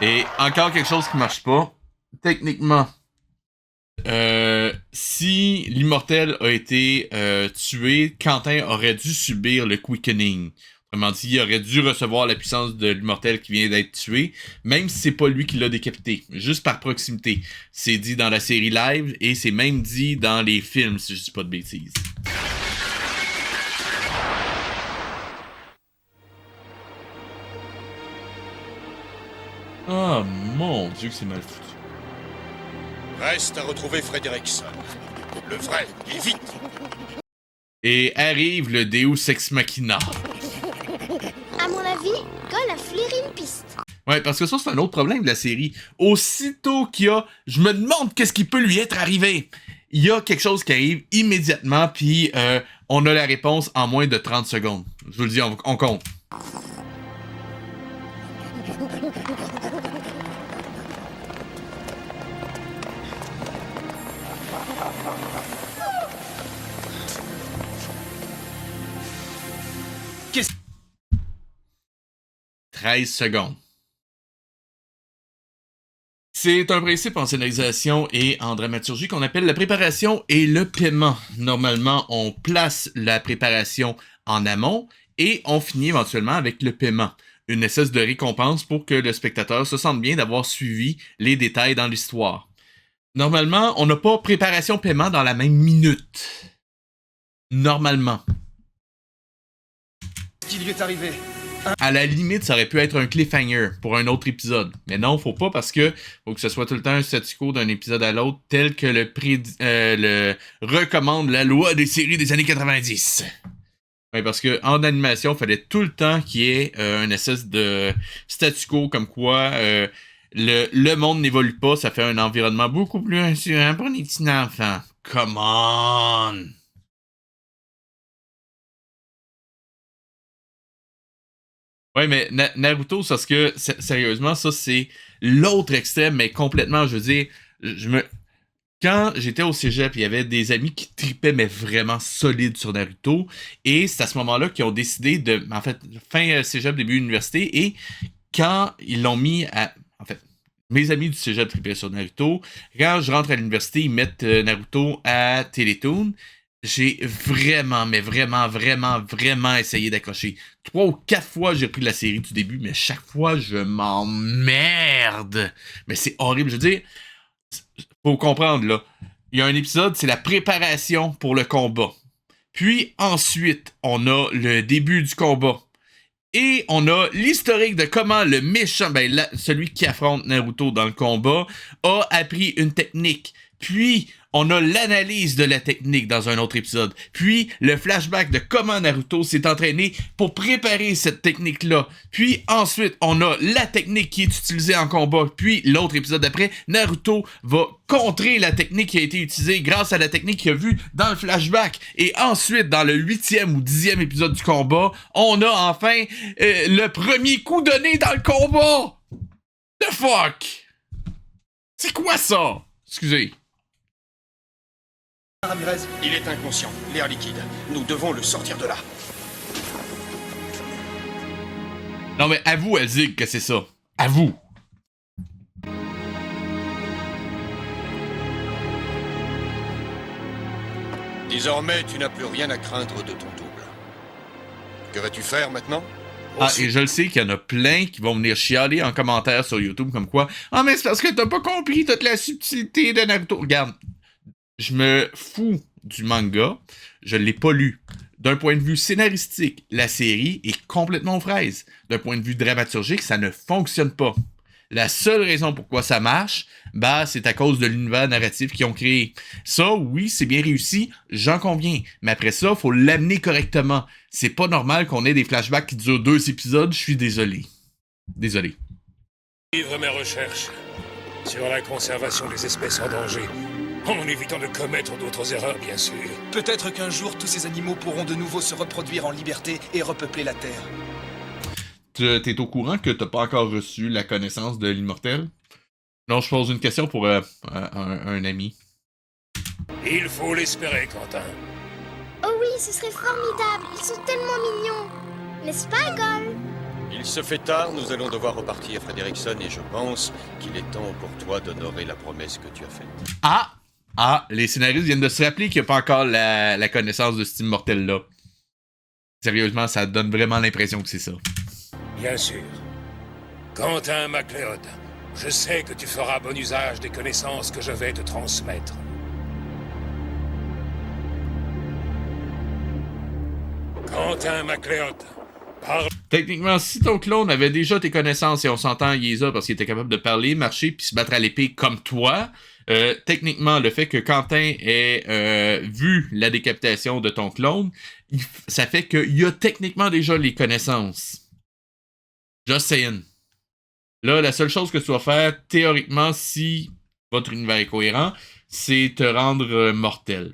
Et encore quelque chose qui marche pas. Techniquement, si l'immortel a été tué, Quentin aurait dû subir le quickening. Autrement dit, il aurait dû recevoir la puissance de l'immortel qui vient d'être tué, même si c'est pas lui qui l'a décapité, juste par proximité. C'est dit dans la série live et c'est même dit dans les films, si je dis pas de bêtises. Ah, mon Dieu que c'est mal foutu. Reste à retrouver Frederickson. Le vrai, et vite! Et arrive le Deus Ex Machina. À mon avis, Cole a flairé une piste. Ouais, parce que ça, c'est un autre problème de la série. Aussitôt qu'il y a... Je me demande qu'est-ce qui peut lui être arrivé. Il y a quelque chose qui arrive immédiatement, puis on a la réponse en moins de 30 secondes. Je vous le dis, on compte. Qu'est-ce... 13 secondes. C'est un principe en scénarisation et en dramaturgie qu'on appelle la préparation et le paiement. Normalement, on place la préparation en amont et on finit éventuellement avec le paiement. Une espèce de récompense pour que le spectateur se sente bien d'avoir suivi les détails dans l'histoire. Normalement, on n'a pas préparation-paiement dans la même minute. Normalement. Qu'est-ce qui lui est arrivé? À la limite, ça aurait pu être un cliffhanger pour un autre épisode. Mais non, faut pas parce que faut que ce soit tout le temps un statu quo d'un épisode à l'autre tel que le recommande la loi des séries des années 90. Oui, parce que en animation, il fallait tout le temps qu'il y ait un espèce de statu quo comme quoi le monde n'évolue pas, ça fait un environnement beaucoup plus rassurant pour les petits enfants. Come on! Ouais, mais Naruto, c'est parce que, sérieusement, ça, c'est l'autre extrême, mais complètement, je veux dire, quand j'étais au cégep, il y avait des amis qui tripaient, mais vraiment solides sur Naruto, et c'est à ce moment-là qu'ils ont décidé de, en fait, fin cégep, début université, et quand ils l'ont mis à, en fait, mes amis du cégep tripaient sur Naruto, quand je rentre à l'université, ils mettent Naruto à Télétoon. J'ai vraiment, mais vraiment essayé d'accrocher. 3 ou 4 fois, j'ai repris la série du début, mais chaque fois, je m'emmerde. Mais c'est horrible. Je veux dire, faut comprendre, là. Il y a un épisode, c'est la préparation pour le combat. Puis ensuite, on a le début du combat. Et on a l'historique de comment le méchant, celui qui affronte Naruto dans le combat, a appris une technique. Puis, on a l'analyse de la technique dans un autre épisode. Puis, le flashback de comment Naruto s'est entraîné pour préparer cette technique-là. Puis, ensuite, on a la technique qui est utilisée en combat. Puis, l'autre épisode d'après, Naruto va contrer la technique qui a été utilisée grâce à la technique qu'il a vue dans le flashback. Et ensuite, dans le 8e ou 10e épisode du combat, on a enfin le premier coup donné dans le combat. The fuck? C'est quoi ça? Excusez. Ramirez, Il est inconscient, l'air liquide. Nous devons le sortir de là. Non mais avoue, Elzig, que c'est ça. Avoue. Désormais, tu n'as plus rien à craindre de ton double. Que vas-tu faire maintenant? Ah, et je le sais qu'il y en a plein qui vont venir chialer en commentaire sur YouTube comme quoi « Ah, mais c'est parce que t'as pas compris toute la subtilité de Naruto. » Regarde, je me fous du manga, je l'ai pas lu. D'un point de vue scénaristique, la série est complètement aux fraises. D'un point de vue dramaturgique, ça ne fonctionne pas. La seule raison pourquoi ça marche, c'est à cause de l'univers narratif qu'ils ont créé. Ça, oui, c'est bien réussi, j'en conviens. Mais après ça, faut l'amener correctement. C'est pas normal qu'on ait des flashbacks qui durent 2 épisodes, je suis désolé. Désolé. Suivre mes recherches sur la conservation des espèces en danger, en évitant de commettre d'autres erreurs, bien sûr. peut-être qu'un jour, tous ces animaux pourront de nouveau se reproduire en liberté et repeupler la Terre. T'es au courant que t'as pas encore reçu la connaissance de l'immortel? Non, je pose une question pour un ami. Il faut l'espérer, Quentin. Oh oui, ce serait formidable. Ils sont tellement mignons. N'est-ce pas, Gol? Il se fait tard, nous allons devoir repartir, Frederickson, et je pense qu'il est temps pour toi d'honorer la promesse que tu as faite. Ah, les scénaristes viennent de se rappeler qu'il n'y a pas encore la connaissance de cet immortel-là. Sérieusement, ça donne vraiment l'impression que c'est ça. Bien sûr. Quentin MacLeod, je sais que tu feras bon usage des connaissances que je vais te transmettre. Quentin MacLeod, parle... Techniquement, si ton clone avait déjà tes connaissances, et on s'entend, il les a parce qu'il était capable de parler, marcher, puis se battre à l'épée comme toi, techniquement, le fait que Quentin ait vu la décapitation de ton clone, ça fait qu'il a techniquement déjà les connaissances. Just saying. Là, la seule chose que tu vas faire, théoriquement, si votre univers est cohérent, c'est te rendre mortel.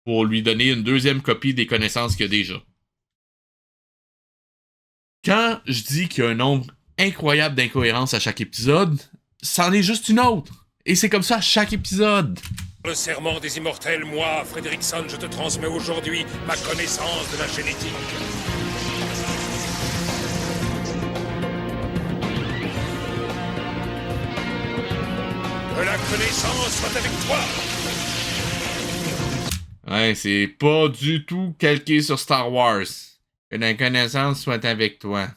Pour lui donner une deuxième copie des connaissances qu'il a déjà. Quand je dis qu'il y a un nombre incroyable d'incohérences à chaque épisode, c'en est juste une autre. Et c'est comme ça à chaque épisode. Le serment des immortels, moi, Frederickson, je te transmets aujourd'hui ma connaissance de la génétique. reconnaissance soit avec toi. Ouais, c'est pas du tout calqué sur Star Wars. Que la connaissance soit avec toi.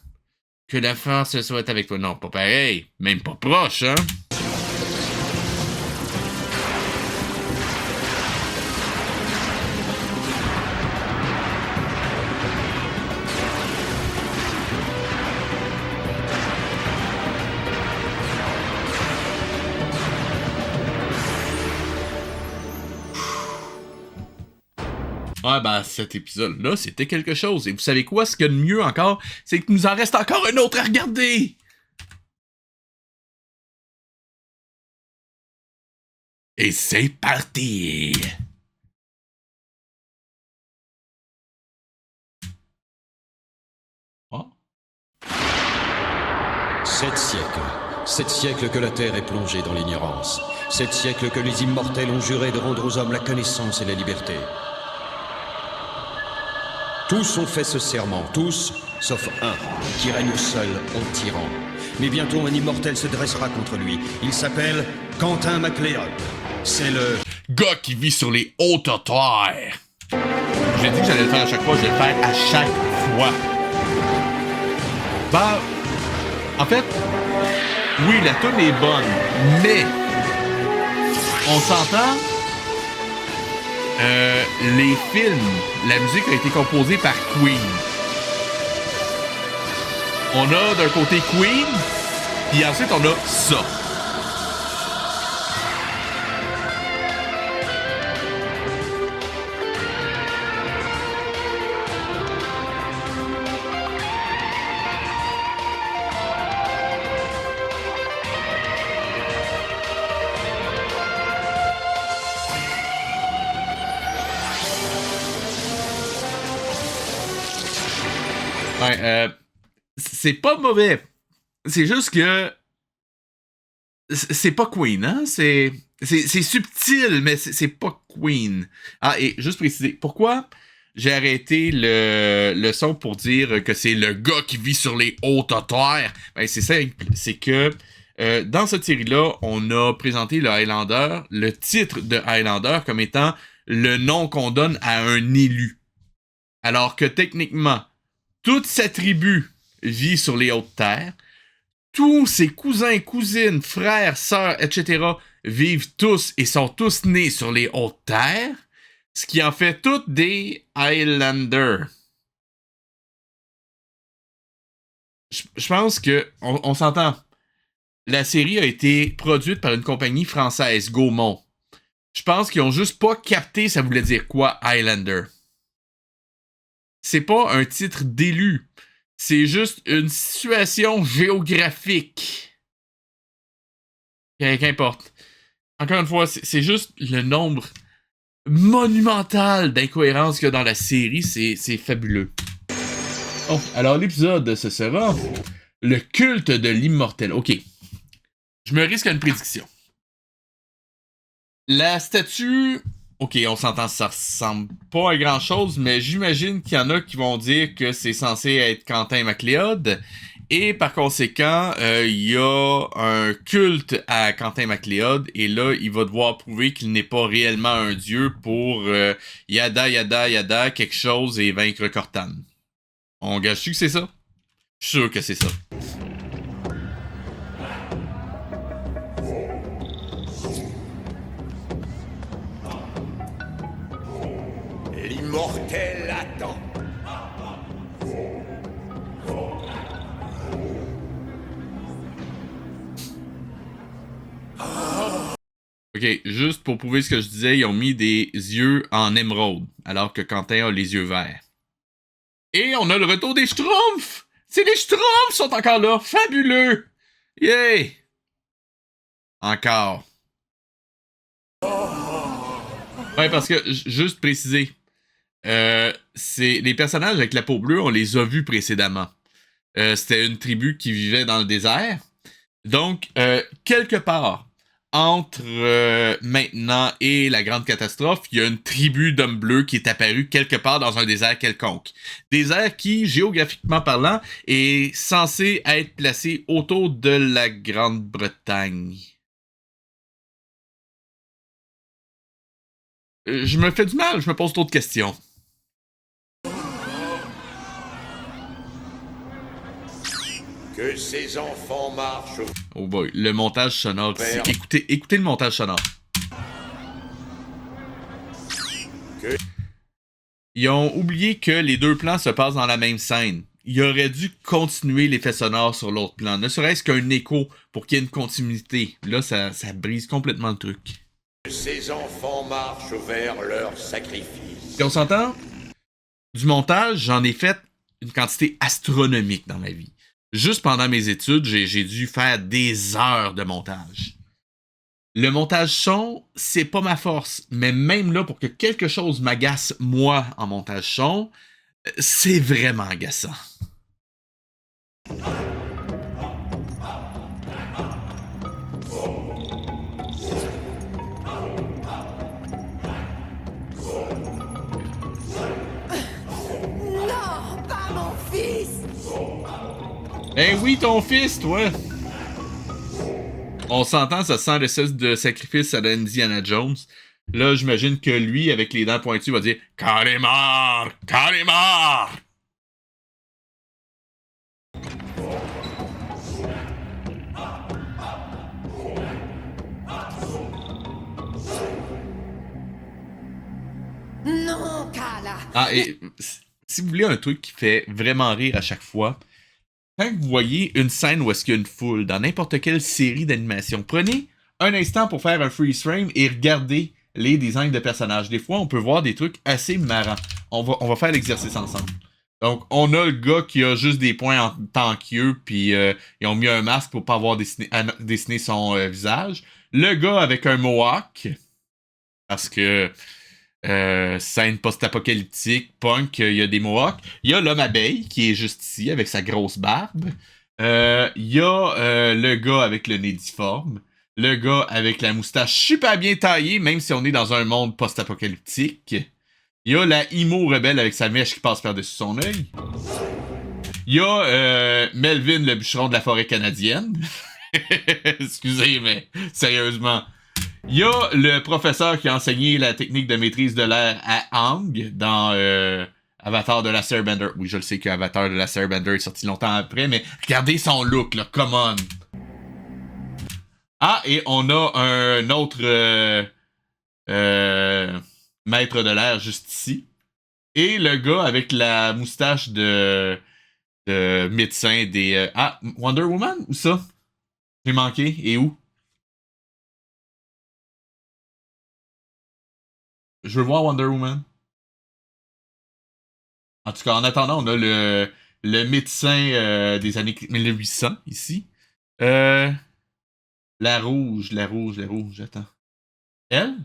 Que la force soit avec toi. Non, pas pareil. Même pas proche, hein? Ouais, ben, cet épisode-là, c'était quelque chose. Et vous savez quoi? Ce qu'il y a de mieux encore, c'est qu'il nous en reste encore un autre à regarder! Et c'est parti! Oh. 7 siècles. 7 siècles que la Terre est plongée dans l'ignorance. 7 siècles que les immortels ont juré de rendre aux hommes la connaissance et la liberté. Tous ont fait ce serment, tous, sauf un, qui règne seul en tyran. Mais bientôt un immortel se dressera contre lui. Il s'appelle Quentin MacLeod. C'est le gars qui vit sur les hautes terres. J'ai dit que j'allais le faire à chaque fois, je vais le faire à chaque fois. Bah, en fait, oui, la tune est bonne, mais on s'entend. Les films, la musique a été composée par Queen. On a d'un côté Queen, puis ensuite on a ça. Ouais, c'est pas mauvais. C'est juste que c'est pas Queen, hein? C'est subtil, mais c'est pas Queen. Ah, et juste préciser, pourquoi j'ai arrêté le son pour dire que c'est le gars qui vit sur les hautes terres? Ben, c'est simple. C'est que dans cette série-là, on a présenté le Highlander, le titre de Highlander, comme étant le nom qu'on donne à un élu. Alors que techniquement, toute sa tribu vit sur les hautes terres. Tous ses cousins, cousines, frères, sœurs, etc. vivent tous et sont tous nés sur les hautes terres. Ce qui en fait tous des Highlanders. Je pense que on s'entend. La série a été produite par une compagnie française, Gaumont. Je pense qu'ils ont juste pas capté ça voulait dire quoi, Highlander. C'est pas un titre d'élu. C'est juste une situation géographique. Qu'importe. Encore une fois, c'est juste le nombre monumental d'incohérences qu'il y a dans la série. C'est fabuleux. Bon, alors l'épisode, ce sera le culte de l'immortel. Ok. Je me risque à une prédiction. La statue... Ok, on s'entend, ça ressemble pas à grand chose, mais j'imagine qu'il y en a qui vont dire que c'est censé être Quentin MacLeod. Et par conséquent, il y a un culte à Quentin MacLeod. Et là, il va devoir prouver qu'il n'est pas réellement un dieu pour yada, quelque chose et vaincre Cortan. On gage-tu que c'est ça? Je suis sûr que c'est ça. L'immortel attend. Ok, juste pour prouver ce que je disais, ils ont mis des yeux en émeraude, alors que Quentin a les yeux verts. Et on a le retour des Schtroumpfs! C'est les Schtroumpfs sont encore là! Fabuleux! Yay! Encore. Ouais, parce que, juste préciser, c'est les personnages avec la peau bleue, on les a vus précédemment. C'était une tribu qui vivait dans le désert. Donc, quelque part, entre maintenant et la grande catastrophe, il y a une tribu d'hommes bleus qui est apparue quelque part dans un désert quelconque. Désert qui, géographiquement parlant, est censé être placé autour de la Grande-Bretagne. Je me fais du mal, je me pose trop de questions. Que ces enfants marchent. Oh boy, le montage sonore ici. Écoutez le montage sonore. Ils ont oublié que les deux plans se passent dans la même scène. Il aurait dû continuer l'effet sonore sur l'autre plan, ne serait-ce qu'un écho pour qu'il y ait une continuité. Là, ça brise complètement le truc. Que ces enfants marchent vers leur sacrifice. Et on s'entend? Du montage, j'en ai fait une quantité astronomique dans ma vie. Juste pendant mes études, j'ai dû faire des heures de montage. Le montage son, c'est pas ma force, mais même là, pour que quelque chose m'agace, moi, en montage son, c'est vraiment agaçant. Non, pas mon fils! Eh oui, ton fils, toi! On s'entend, ça sent l'espèce de sacrifice à la Indiana Jones. Là, j'imagine que lui, avec les dents pointues, va dire « Kalimar! Kalimar! » Non, Kala! Ah, et si vous voulez un truc qui fait vraiment rire à chaque fois, quand vous voyez une scène où est-ce qu'il y a une foule dans n'importe quelle série d'animation, prenez un instant pour faire un freeze frame et regardez les designs de personnages. Des fois, on peut voir des trucs assez marrants. On va faire l'exercice ensemble. Donc, on a le gars qui a juste des points en tant qu'yeux, puis ils ont mis un masque pour pas avoir dessiné son visage. Le gars avec un mohawk, parce que scène post-apocalyptique, punk, il y a des mohawks. Il y a l'homme abeille qui est juste ici avec sa grosse barbe. Il y a le gars avec le nez difforme. Le gars avec la moustache super bien taillée, même si on est dans un monde post-apocalyptique. Il y a la emo rebelle avec sa mèche qui passe par-dessus son œil. Il y a Melvin, le bûcheron de la forêt canadienne. Excusez, mais sérieusement. Il y a le professeur qui a enseigné la technique de maîtrise de l'air à Ang dans Avatar de Last Airbender. Oui, je le sais que Avatar de Last Airbender est sorti longtemps après, mais regardez son look, là, come on! Ah, et on a un autre maître de l'air juste ici. Et le gars avec la moustache de médecin des... Ah, Wonder Woman? Où ça? J'ai manqué. Et où? Je veux voir Wonder Woman. En tout cas, en attendant, on a le médecin des années 1800 ici. La rouge, attends. Elle?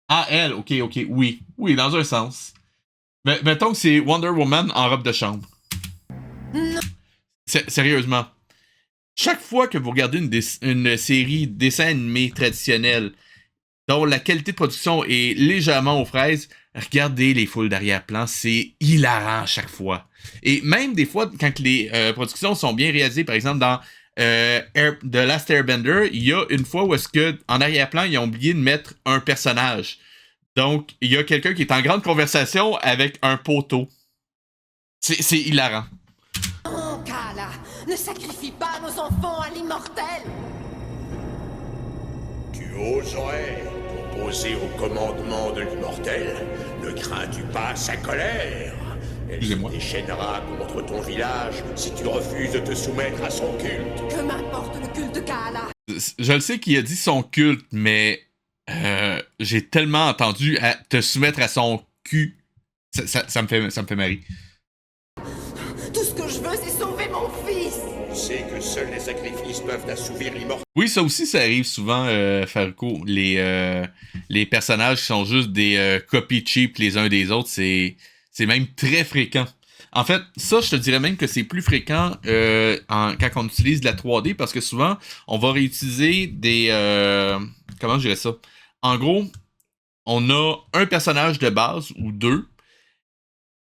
Ah, elle, ok, oui. Oui, dans un sens. Mais mettons que c'est Wonder Woman en robe de chambre. Sérieusement. Chaque fois que vous regardez une série dessin animé traditionnelle dont la qualité de production est légèrement aux fraises, regardez les foules d'arrière-plan, c'est hilarant chaque fois. Et même des fois, quand les productions sont bien réalisées, par exemple dans The Last Airbender, il y a une fois où est-ce que en arrière-plan, ils ont oublié de mettre un personnage. Donc, il y a quelqu'un qui est en grande conversation avec un poteau. C'est hilarant. Oh, Kala, ne sacrifie pas nos enfants à l'immortel! Tu oserais t'opposer au commandement de l'immortel? Ne crains-tu pas sa colère? Elle se déchaînera contre ton village si tu refuses de te soumettre à son culte. Que m'importe le culte de Kala? Je le sais qu'il a dit son culte, mais j'ai tellement entendu à te soumettre à son cul. Ça me fait marrer. Tout ce que je veux, c'est sauver mon fils! Tu sais que seuls les sacrifices peuvent assouvir l'immortel. Oui, ça aussi, ça arrive souvent, Faruko. Les personnages qui sont juste des copies cheap les uns des autres, c'est même très fréquent. En fait, ça, je te dirais même que c'est plus fréquent quand on utilise de la 3D, parce que souvent, on va réutiliser des... comment je dirais ça? En gros, on a un personnage de base, ou deux,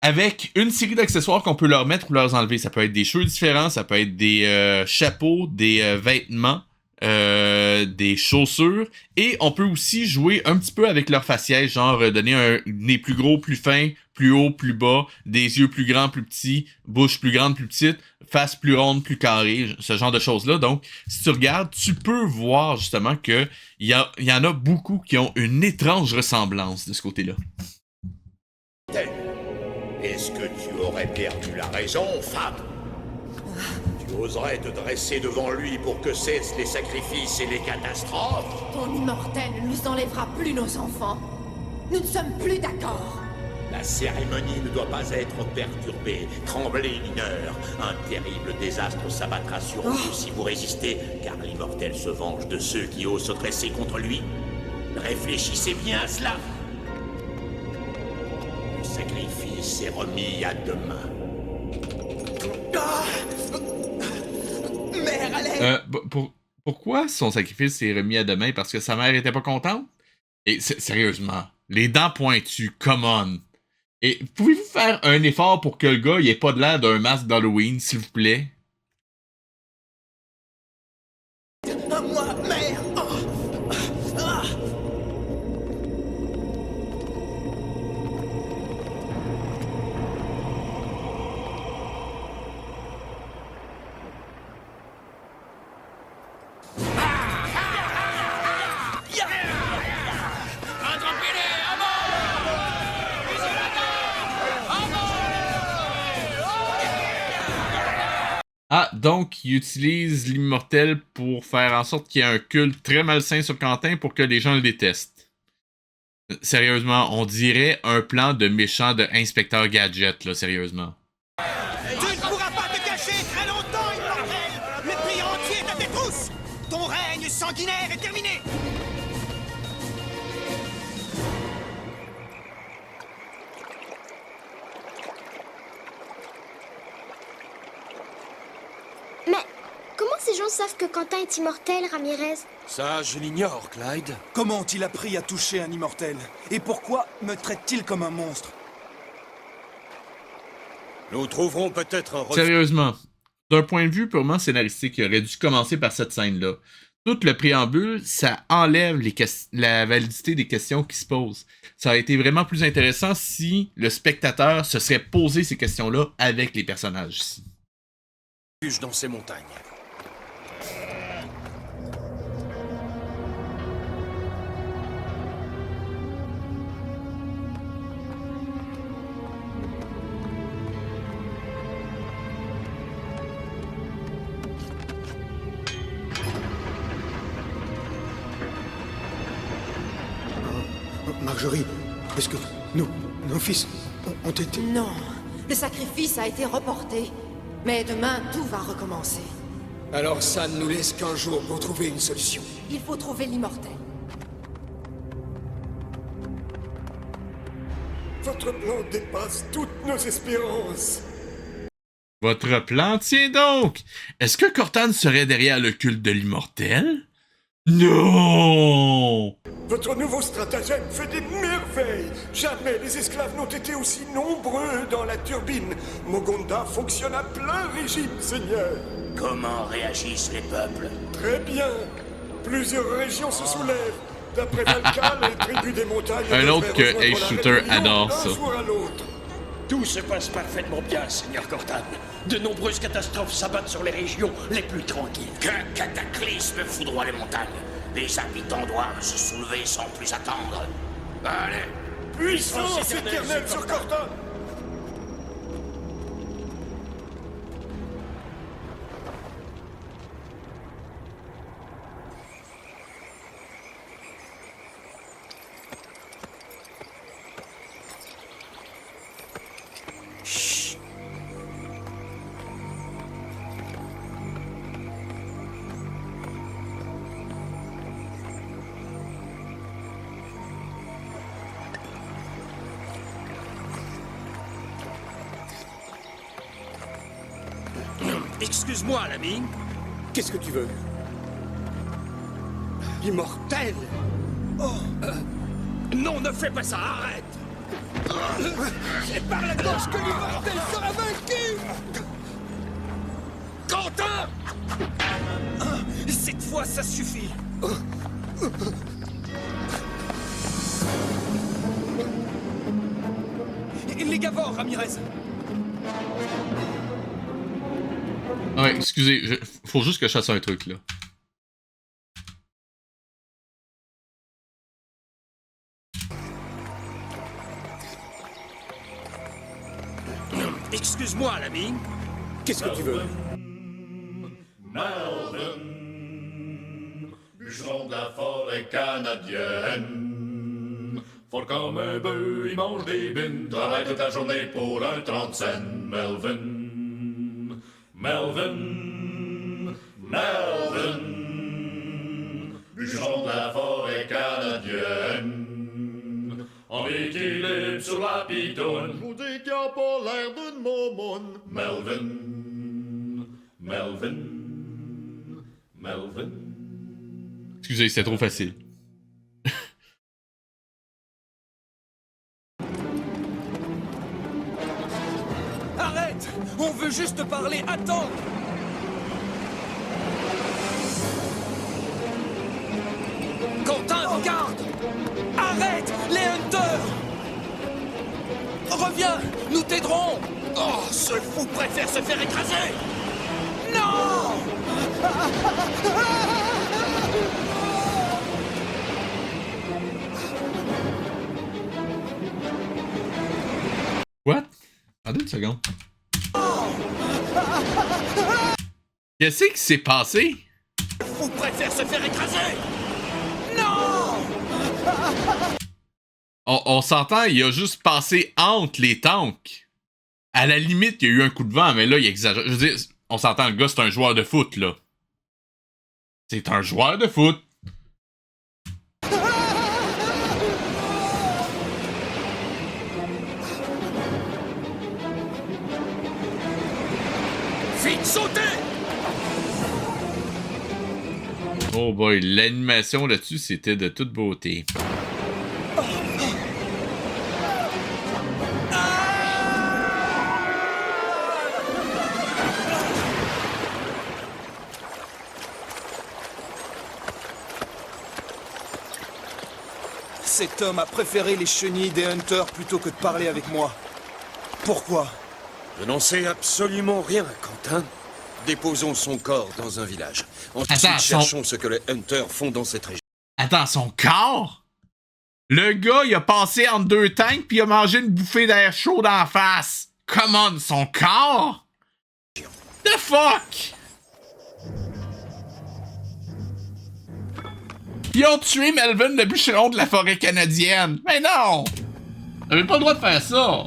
avec une série d'accessoires qu'on peut leur mettre ou leur enlever. Ça peut être des cheveux différents, ça peut être des chapeaux, des vêtements, des chaussures, et on peut aussi jouer un petit peu avec leur faciès, genre donner un nez plus gros, plus fin, plus haut, plus bas, des yeux plus grands, plus petits, bouche plus grande, plus petite, face plus ronde, plus carrée, ce genre de choses-là. Donc, si tu regardes, tu peux voir justement que il y en a beaucoup qui ont une étrange ressemblance de ce côté-là. Est-ce que tu aurais perdu la raison, femme? Tu oserais te dresser devant lui pour que cessent les sacrifices et les catastrophes? Ton immortel ne nous enlèvera plus nos enfants. Nous ne sommes plus d'accord. La cérémonie ne doit pas être perturbée. Tremblez, mineurs. Un terrible désastre s'abattra sur vous si vous résistez, car l'immortel se venge de ceux qui osent se dresser contre lui. Réfléchissez bien à cela. Le sacrifice est remis à demain. Mère, allez! Pourquoi son sacrifice est remis à demain? Parce que sa mère était pas contente? Et sérieusement, les dents pointues, come on! Et pouvez-vous faire un effort pour que le gars il ait pas de l'air d'un masque d'Halloween, s'il vous plaît? À moi, mère! Ah, donc, il utilise l'immortel pour faire en sorte qu'il y ait un culte très malsain sur Quentin pour que les gens le détestent. Sérieusement, on dirait un plan de méchant de Inspecteur Gadget, là, sérieusement. Tu ne pourras pas te cacher très longtemps, immortel! Le pays entier est à tes trousses! Ton règne sanguinaire est terminé! Mais comment ces gens savent que Quentin est immortel, Ramirez? Ça, je l'ignore, Clyde. Comment ont-ils appris à toucher un immortel? Et pourquoi me traitent-ils comme un monstre? Nous trouverons peut-être un... Sérieusement, d'un point de vue purement scénaristique, il aurait dû commencer par cette scène-là. Tout le préambule, ça enlève la validité des questions qui se posent. Ça aurait été vraiment plus intéressant si le spectateur se serait posé ces questions-là avec les personnages ici. Dans ces montagnes. Marjorie, est-ce que nos fils ont été... Non, le sacrifice a été reporté. Mais demain, tout va recommencer. Alors ça ne nous laisse qu'un jour pour trouver une solution. Il faut trouver l'immortel. Votre plan dépasse toutes nos espérances. Votre plan, tiens donc! Est-ce que Cortana serait derrière le culte de l'immortel? Non! Votre nouveau stratagème fait des merveilles. Jamais les esclaves n'ont été aussi nombreux dans la turbine. Mogonda fonctionne à plein régime, Seigneur. Comment réagissent les peuples? Très bien. Plusieurs régions se soulèvent. D'après Valka, les tribus des montagnes... Un autre que Ace Shooter adore ça. Tout se passe parfaitement bien, Seigneur Cortana. De nombreuses catastrophes s'abattent sur les régions les plus tranquilles. Qu'un cataclysme foudroie les montagnes. Les habitants doivent se soulever sans plus attendre. Allez, puissance éternelle sur Cortana! Excuse-moi, l'ami. Qu'est-ce que tu veux? Immortel? Oh. Non, ne fais pas ça, arrête! C'est par la gauche que l'immortel sera vaincu! Quentin! Cette fois, ça suffit. Les Gavors, Ramirez. Ouais, excusez, faut juste que je fasse un truc, là. Excuse-moi, l'ami. Qu'est-ce que tu veux? Melvin, bûcheron de la forêt canadienne. Fort comme un bœuf, il mange des bines, travaille toute la journée pour un 30 cents. Melvin, Melvin, Melvin, bûcheron de la forêt canadienne. En équilibre sur la pitonne, je vous dis qu'il a pas l'air d'une momoune. Melvin, Melvin, Melvin. Excusez, c'était trop facile. Arrête! On veut juste parler, attends! Quentin, regarde! Arrête! Les Hunters! Reviens! Nous t'aiderons! Oh, ce fou préfère se faire écraser! Non! What? Attendez une seconde. Qu'est-ce qui s'est passé? Le fou préfère se faire écraser! Non! On s'entend, il a juste passé entre les tanks. À la limite, il y a eu un coup de vent, mais là, il exagère. Je veux dire, on s'entend, le gars, c'est un joueur de foot, là. C'est un joueur de foot. Vite, sautez! Oh boy, l'animation là-dessus, c'était de toute beauté. Cet homme a préféré les chenilles des Hunters plutôt que de parler avec moi. Pourquoi? Je n'en sais absolument rien, Quentin. Déposons son corps dans un village. Ensuite, cherchons ce que les Hunters font dans cette région. Attends, son corps? Le gars, il a passé entre deux tanks puis il a mangé une bouffée d'air chaud dans la face. Come on, son corps? The fuck? Ils ont tué Melvin, le bûcheron de la forêt canadienne. Mais non! J'avais pas le droit de faire ça.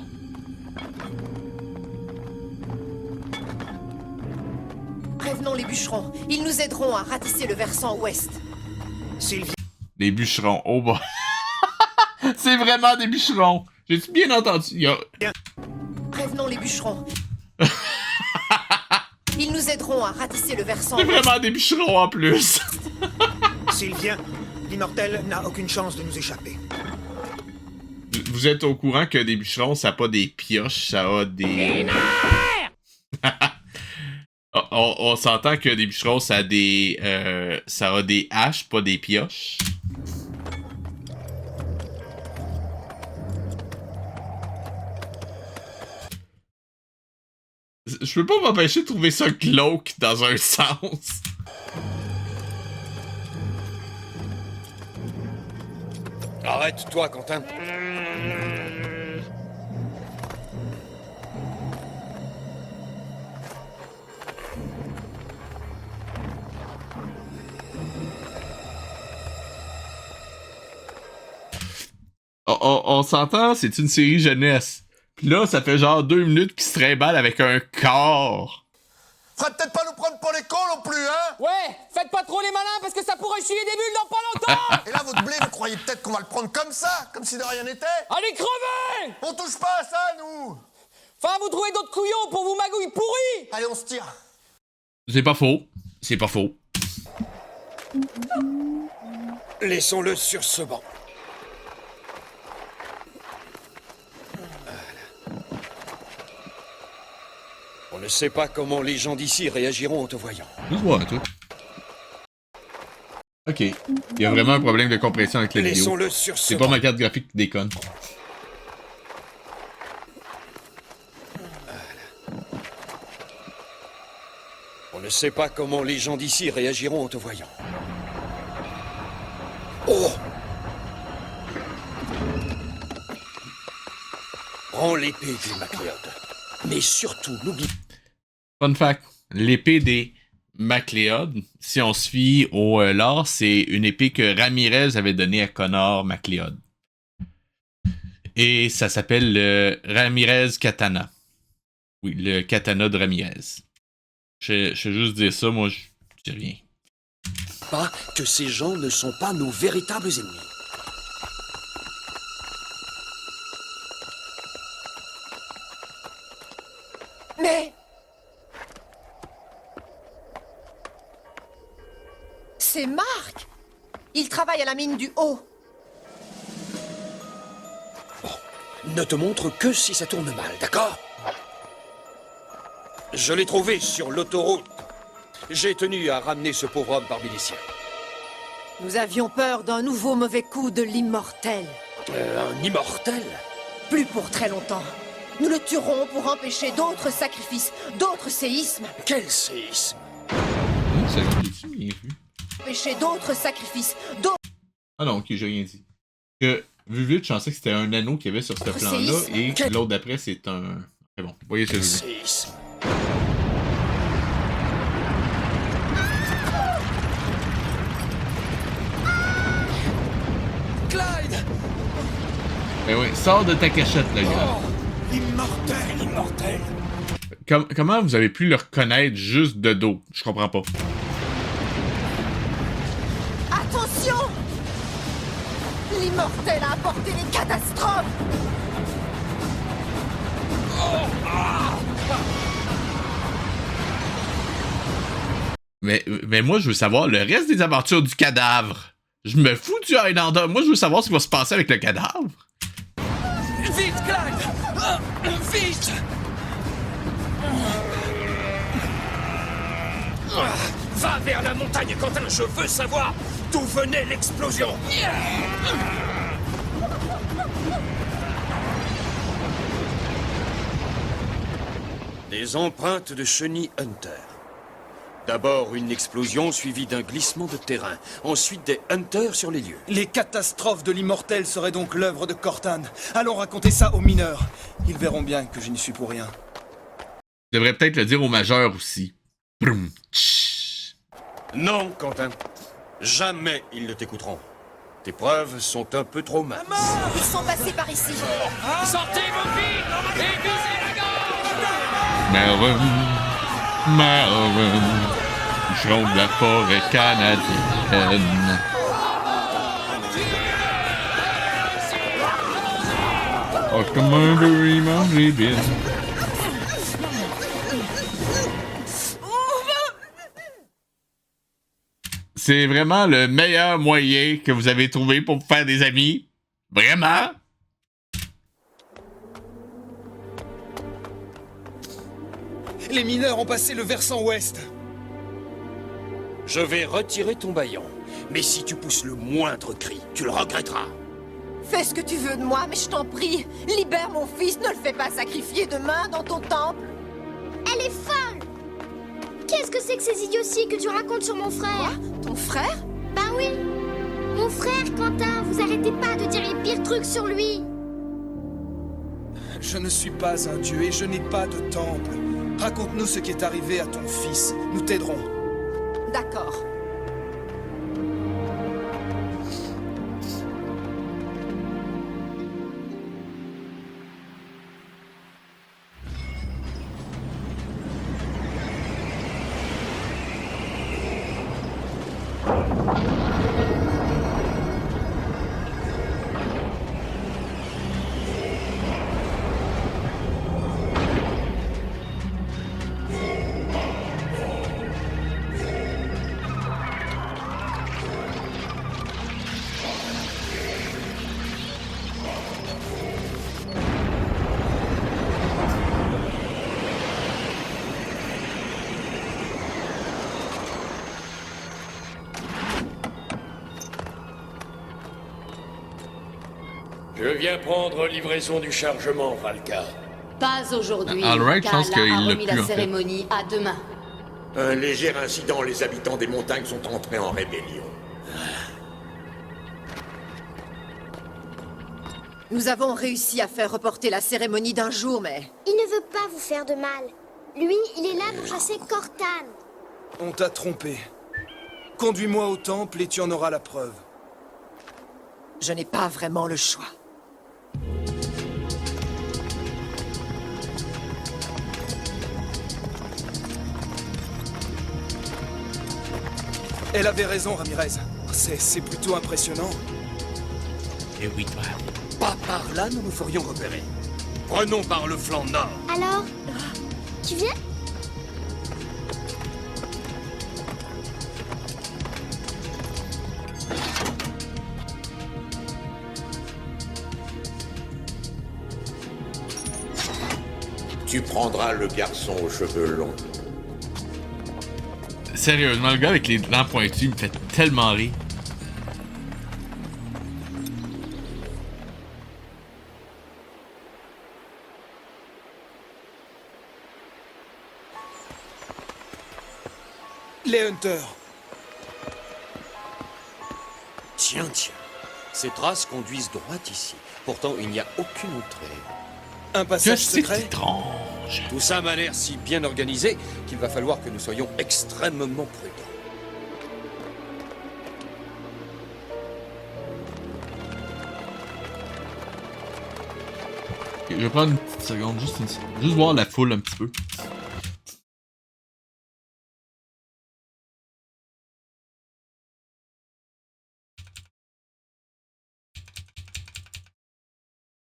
Prévenons les bûcherons. Ils nous aideront à ratisser le versant ouest. Sylvie. Des bûcherons, oh bah. C'est vraiment des bûcherons. J'ai-tu bien entendu? Prévenons les bûcherons. Ils nous aideront à ratisser le versant C'est ouest. vraiment des bûcherons en plus. Sylvien, l'immortel n'a aucune chance de nous échapper. Vous êtes au courant que des bûcherons, ça a pas des pioches, ça a des... on s'entend que des bûcherons, ça a des haches, pas des pioches. Je peux pas m'empêcher de trouver ça glauque dans un sens. Arrête-toi, Quentin. On s'entend, c'est une série jeunesse. Pis là, ça fait genre 2 minutes qu'il se trimballe avec un corps. Faudrait peut-être pas nous prendre pour les cons non plus, hein? Ouais, faites pas trop les malins parce que ça pourrait chier des bulles dans pas longtemps. Et là, votre blé, vous croyez peut-être qu'on va le prendre comme ça, comme si de rien n'était? Allez, crevez! On touche pas à ça, nous! Enfin, vous trouvez d'autres couillons pour vous magouilles pourries! Allez, on se tire. C'est pas faux. C'est pas faux. Laissons-le sur ce banc. On ne sait pas comment les gens d'ici réagiront en te voyant. Ouais, toi. Ok. Il y a vraiment un problème de compression avec la vidéo. Laissons-le sur ce C'est pas ma carte graphique qui déconne. On ne sait pas comment les gens d'ici réagiront en te voyant. Oh! Prends l'épée des MacLeod. Mais surtout, n'oublie Fun fact, l'épée des MacLeod, si on se fie au lore, c'est une épée que Ramirez avait donnée à Connor MacLeod. Et ça s'appelle le Ramirez Katana. Oui, le katana de Ramirez. Je vais juste dire ça, moi je dis rien. pas que ces gens ne sont pas nos véritables ennemis. Mais... c'est Marc! Il travaille à la mine du Haut. Ne te montre que si ça tourne mal, d'accord? Je l'ai trouvé sur l'autoroute. J'ai tenu à ramener ce pauvre homme parmi les siens. Nous avions peur d'un nouveau mauvais coup de l'immortel. Un immortel? Plus pour très longtemps. Nous le tuerons pour empêcher d'autres sacrifices, d'autres séismes. Quel séisme? Ça j'ai bien vu. Empêcher d'autres sacrifices, d'autres... Ah non, ok, j'ai rien dit. Que, vu vite, je pensais que c'était un anneau qu'il y avait sur ce plan-là, et l'autre d'après, c'est un... C'est bon, vous voyez ce que je veux dire. Séisme. Clyde! Ben oui, sors de ta cachette, le gars. Immortel, immortel. Comment vous avez pu le reconnaître juste de dos? Je comprends pas. Attention! L'immortel a apporté les catastrophes! Mais moi, je veux savoir le reste des aventures du cadavre. Je me fous du Highlander. Moi, je veux savoir ce qui va se passer avec le cadavre. Vite, Clyde! Vite! Va vers la montagne, Quentin, je veux savoir d'où venait l'explosion. Des empreintes de chenilles Hunter. D'abord une explosion suivie d'un glissement de terrain. Ensuite des Hunters sur les lieux. Les catastrophes de l'immortel seraient donc l'œuvre de Cortan. Allons raconter ça aux mineurs. Ils verront bien que je n'y suis pour rien. Je devrais peut-être le dire aux majeurs aussi. Broum, tch. Non, Quentin. Jamais ils ne t'écouteront. Tes preuves sont un peu trop minces. Ils sont passés par ici. Sortez vos filles et visez la gorge! Marvin, Jean de la forêt canadienne. Oh, commanderie Maribine. C'est vraiment le meilleur moyen que vous avez trouvé pour vous faire des amis. Vraiment? Les mineurs ont passé le versant ouest. Je vais retirer ton bâillon. Mais si tu pousses le moindre cri, tu le regretteras. Fais ce que tu veux de moi, mais je t'en prie. Libère mon fils, ne le fais pas sacrifier demain dans ton temple. Elle est folle! Qu'est-ce que c'est que ces idioties que tu racontes sur mon frère? Quoi? Ton frère? Bah oui! Mon frère, Quentin, vous arrêtez pas de dire les pires trucs sur lui! Je ne suis pas un dieu et je n'ai pas de temple. Raconte-nous ce qui est arrivé à ton fils. Nous t'aiderons. D'accord. Je viens prendre livraison du chargement, Valka. Pas aujourd'hui. Alright, je pense Kala qu'il a l'a remis plus, la en fait. cérémonie à demain. Un léger incident, les habitants des montagnes sont entrés en rébellion. Nous avons réussi à faire reporter la cérémonie d'un jour, mais... Il ne veut pas vous faire de mal. Lui, il est là pour chasser Cortan. On t'a trompé. Conduis-moi au temple et tu en auras la preuve. Je n'ai pas vraiment le choix. Elle avait raison, Ramirez. C'est plutôt impressionnant. Et oui, toi. Pas par là, nous nous ferions repérer. Prenons par le flanc nord. Alors, tu viens? Tu prendras le garçon aux cheveux longs. Sérieusement, le gars avec les dents pointues me fait tellement rire. Les Hunters. Tiens. Ces traces conduisent droit ici. Pourtant, il n'y a aucune entrée. Un passage secret. Étrange. Tout ça m'a l'air si bien organisé qu'il va falloir que nous soyons extrêmement prudents. Je vais prendre une petite seconde, juste voir la foule un petit peu.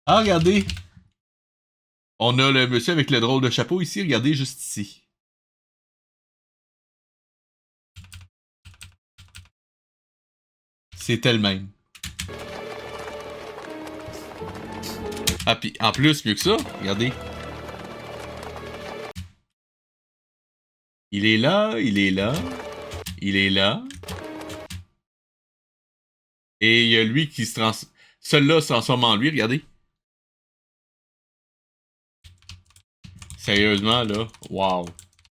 Ah, regardez! On a le monsieur avec le drôle de chapeau ici, regardez juste ici. C'est elle-même. Ah, puis en plus, mieux que ça, regardez. Il est là, il est là, il est là. Et il y a lui qui se transforme. Celui-là se transforme en lui, regardez. Sérieusement, là, wow.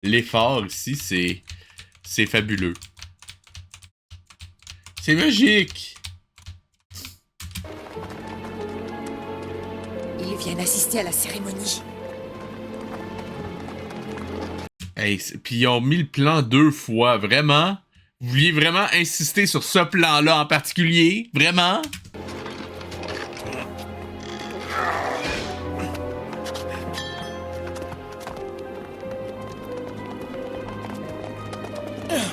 L'effort ici, c'est fabuleux. C'est magique. Ils viennent assister à la cérémonie. Hey, puis ils ont mis le plan 2 fois, vraiment? Vous vouliez vraiment insister sur ce plan-là en particulier? Vraiment?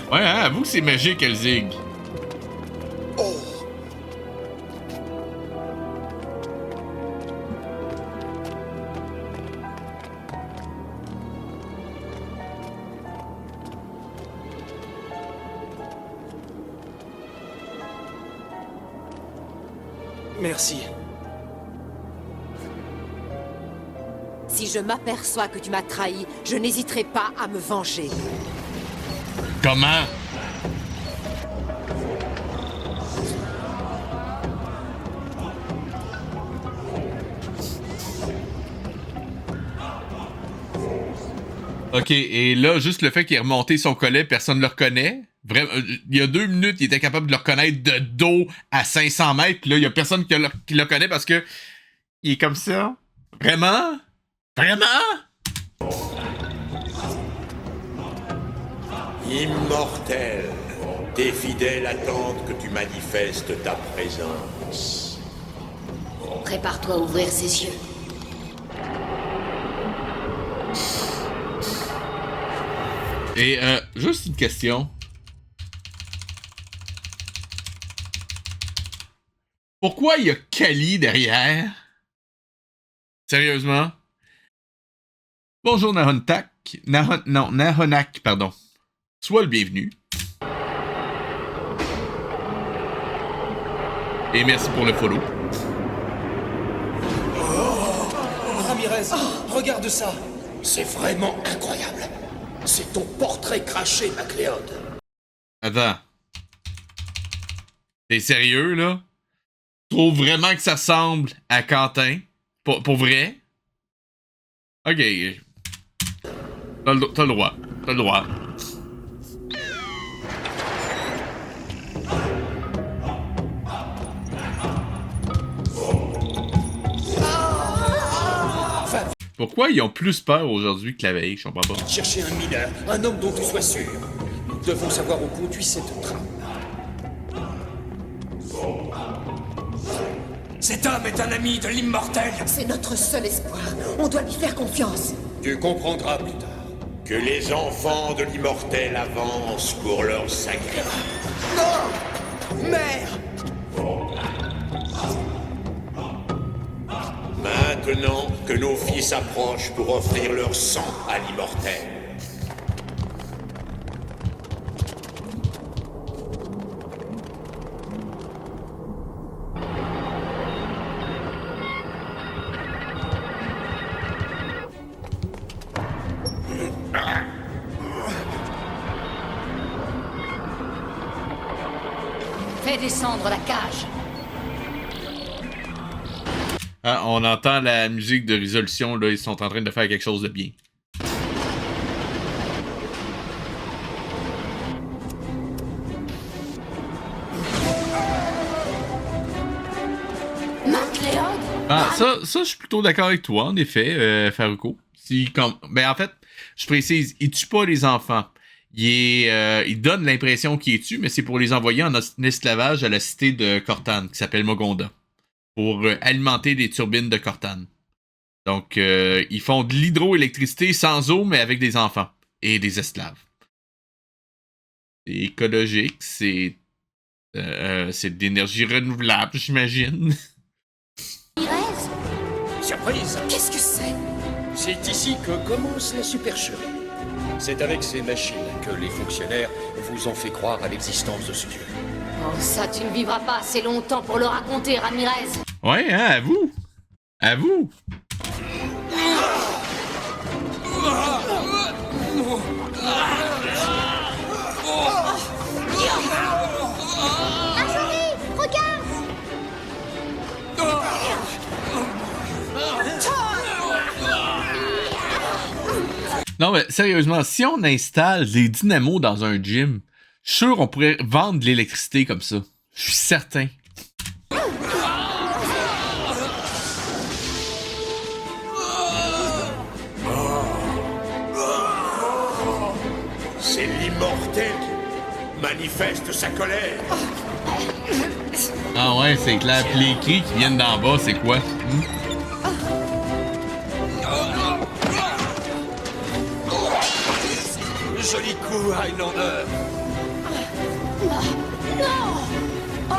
Ouais, hein, avoue que c'est magique, Elzig. Merci. Si je m'aperçois que tu m'as trahi, je n'hésiterai pas à me venger. Comment? Ok, et là, juste le fait qu'il ait remonté son collet, personne ne le reconnaît. Vraiment, il y a 2 minutes, il était capable de le reconnaître de dos à 500 mètres. Puis là, il y a personne qui le connaît parce que il est comme ça. Vraiment? Vraiment? Immortel, tes fidèles attendent que tu manifestes ta présence. Prépare-toi à ouvrir ses yeux. Et juste une question. Pourquoi il y a Kali derrière? Sérieusement? Bonjour Nahonak. Nahonak, pardon. Sois le bienvenu. Et merci pour le follow. Ramirez, regarde ça. C'est vraiment incroyable. C'est ton portrait craché, MacLeod. Attends. T'es sérieux, là? trouves vraiment que ça ressemble à Quentin? Pour vrai? Ok. T'as le droit. T'as le droit. Pourquoi ils ont plus peur aujourd'hui que la veille? Je comprends pas. Chercher un mineur, un homme dont tu sois sûr. Nous devons savoir où conduit cette trame. Cet homme est un ami de l'immortel. C'est notre seul espoir. On doit lui faire confiance. Tu comprendras plus tard que les enfants de l'immortel avancent pour leur sacré. Non! Mère! Maintenant que nos fils approchent pour offrir leur sang à l'immortel. Fais descendre la cage. Ah, on entend la musique de résolution, là, ils sont en train de faire quelque chose de bien. Ah, ça, je suis plutôt d'accord avec toi, en effet, Faruko. Ben, en fait, je précise, il tue pas les enfants. Il donne l'impression qu'il les tue, mais c'est pour les envoyer en esclavage à la cité de Cortane, qui s'appelle Mogonda, pour alimenter des turbines de Cortane. Donc, ils font de l'hydroélectricité sans eau, mais avec des enfants et des esclaves. C'est écologique, c'est de l'énergie renouvelable, j'imagine. Surprise! Qu'est-ce que c'est? C'est ici que commence la supercherie. C'est avec ces machines que les fonctionnaires vous ont fait croire à l'existence de ce dieu. Oh, ça, tu ne vivras pas assez longtemps pour le raconter, Ramirez. Ouais, hein, à vous! À vous! Ajori, regarde! Non, mais sérieusement, si on installe des dynamos dans un gym, je suis sûr qu'on pourrait vendre de l'électricité comme ça. Je suis certain. C'est l'immortel qui manifeste sa colère. Ah ouais, c'est clair. Puis les cris qui viennent d'en bas, c'est quoi? Joli coup, Highlander. Non! Oh!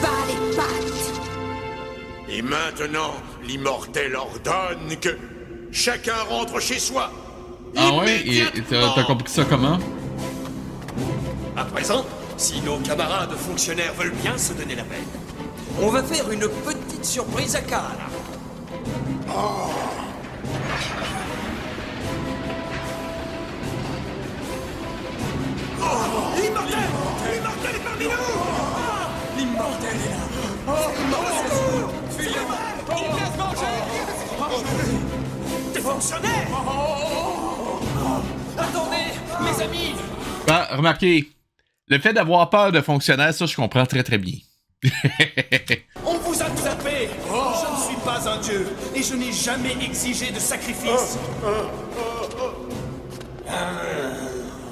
Bas les pattes! Et maintenant, l'immortel ordonne que chacun rentre chez soi. Ah ouais? Et t'as compris ça comment? À présent, si nos camarades fonctionnaires veulent bien se donner la peine, on va faire une petite surprise à Kala. Oh. L'immortel! L'immortel est parmi nous! L'immortel est là! Fuyez-moi! Il vient se venger! Des fonctionnaires! Attendez, mes amis! Ah, remarquez, le fait d'avoir peur de fonctionnaires, ça, je comprends très très bien. On vous a zappé! Je ne suis pas un dieu, et je n'ai jamais exigé de sacrifice.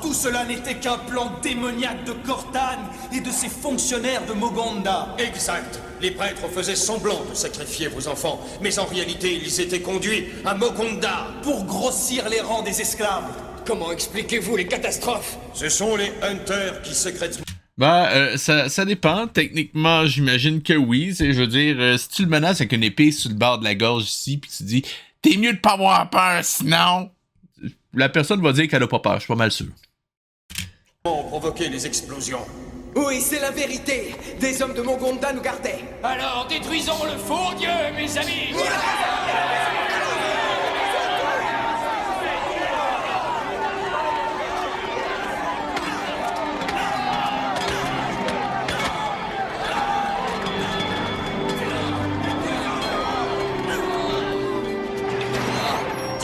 Tout cela n'était qu'un plan démoniaque de Cortane et de ses fonctionnaires de Mogonda. Exact. Les prêtres faisaient semblant de sacrifier vos enfants, mais en réalité, ils étaient conduits à Mogonda pour grossir les rangs des esclaves. Comment expliquez-vous les catastrophes? Ce sont les Hunters qui secrètement... Ben, ça dépend. Techniquement, j'imagine que oui. Je veux dire, si tu le menaces avec une épée sur le bord de la gorge ici, puis tu dis « T'es mieux de pas avoir peur, sinon... » La personne va dire qu'elle a pas peur, je suis pas mal sûr. ont provoqué les explosions. Oui, c'est la vérité. Des hommes de Mogonda nous gardaient. Alors détruisons le faux dieu, mes amis.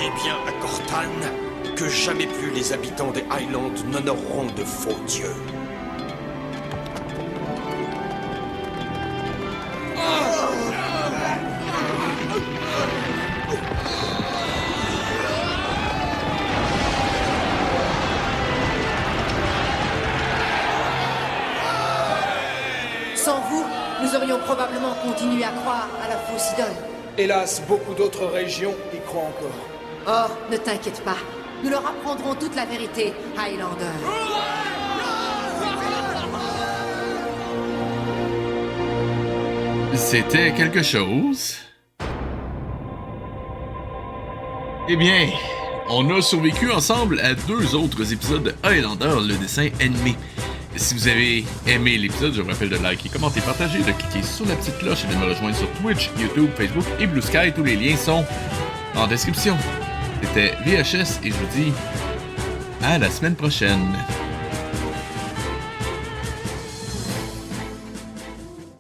Croyez bien à Cortan que jamais plus les habitants des Highlands n'honoreront de faux dieux. Sans vous, nous aurions probablement continué à croire à la fausse idole. Hélas, beaucoup d'autres régions y croient encore. Oh, ne t'inquiète pas. Nous leur apprendrons toute la vérité, Highlander. C'était quelque chose. Eh bien, on a survécu ensemble à 2 autres épisodes de Highlander, le dessin animé. Si vous avez aimé l'épisode, je vous rappelle de liker, commenter, partager, de cliquer sur la petite cloche et de me rejoindre sur Twitch, YouTube, Facebook et Blue Sky. Tous les liens sont en description. C'était VHS et je vous dis à la semaine prochaine.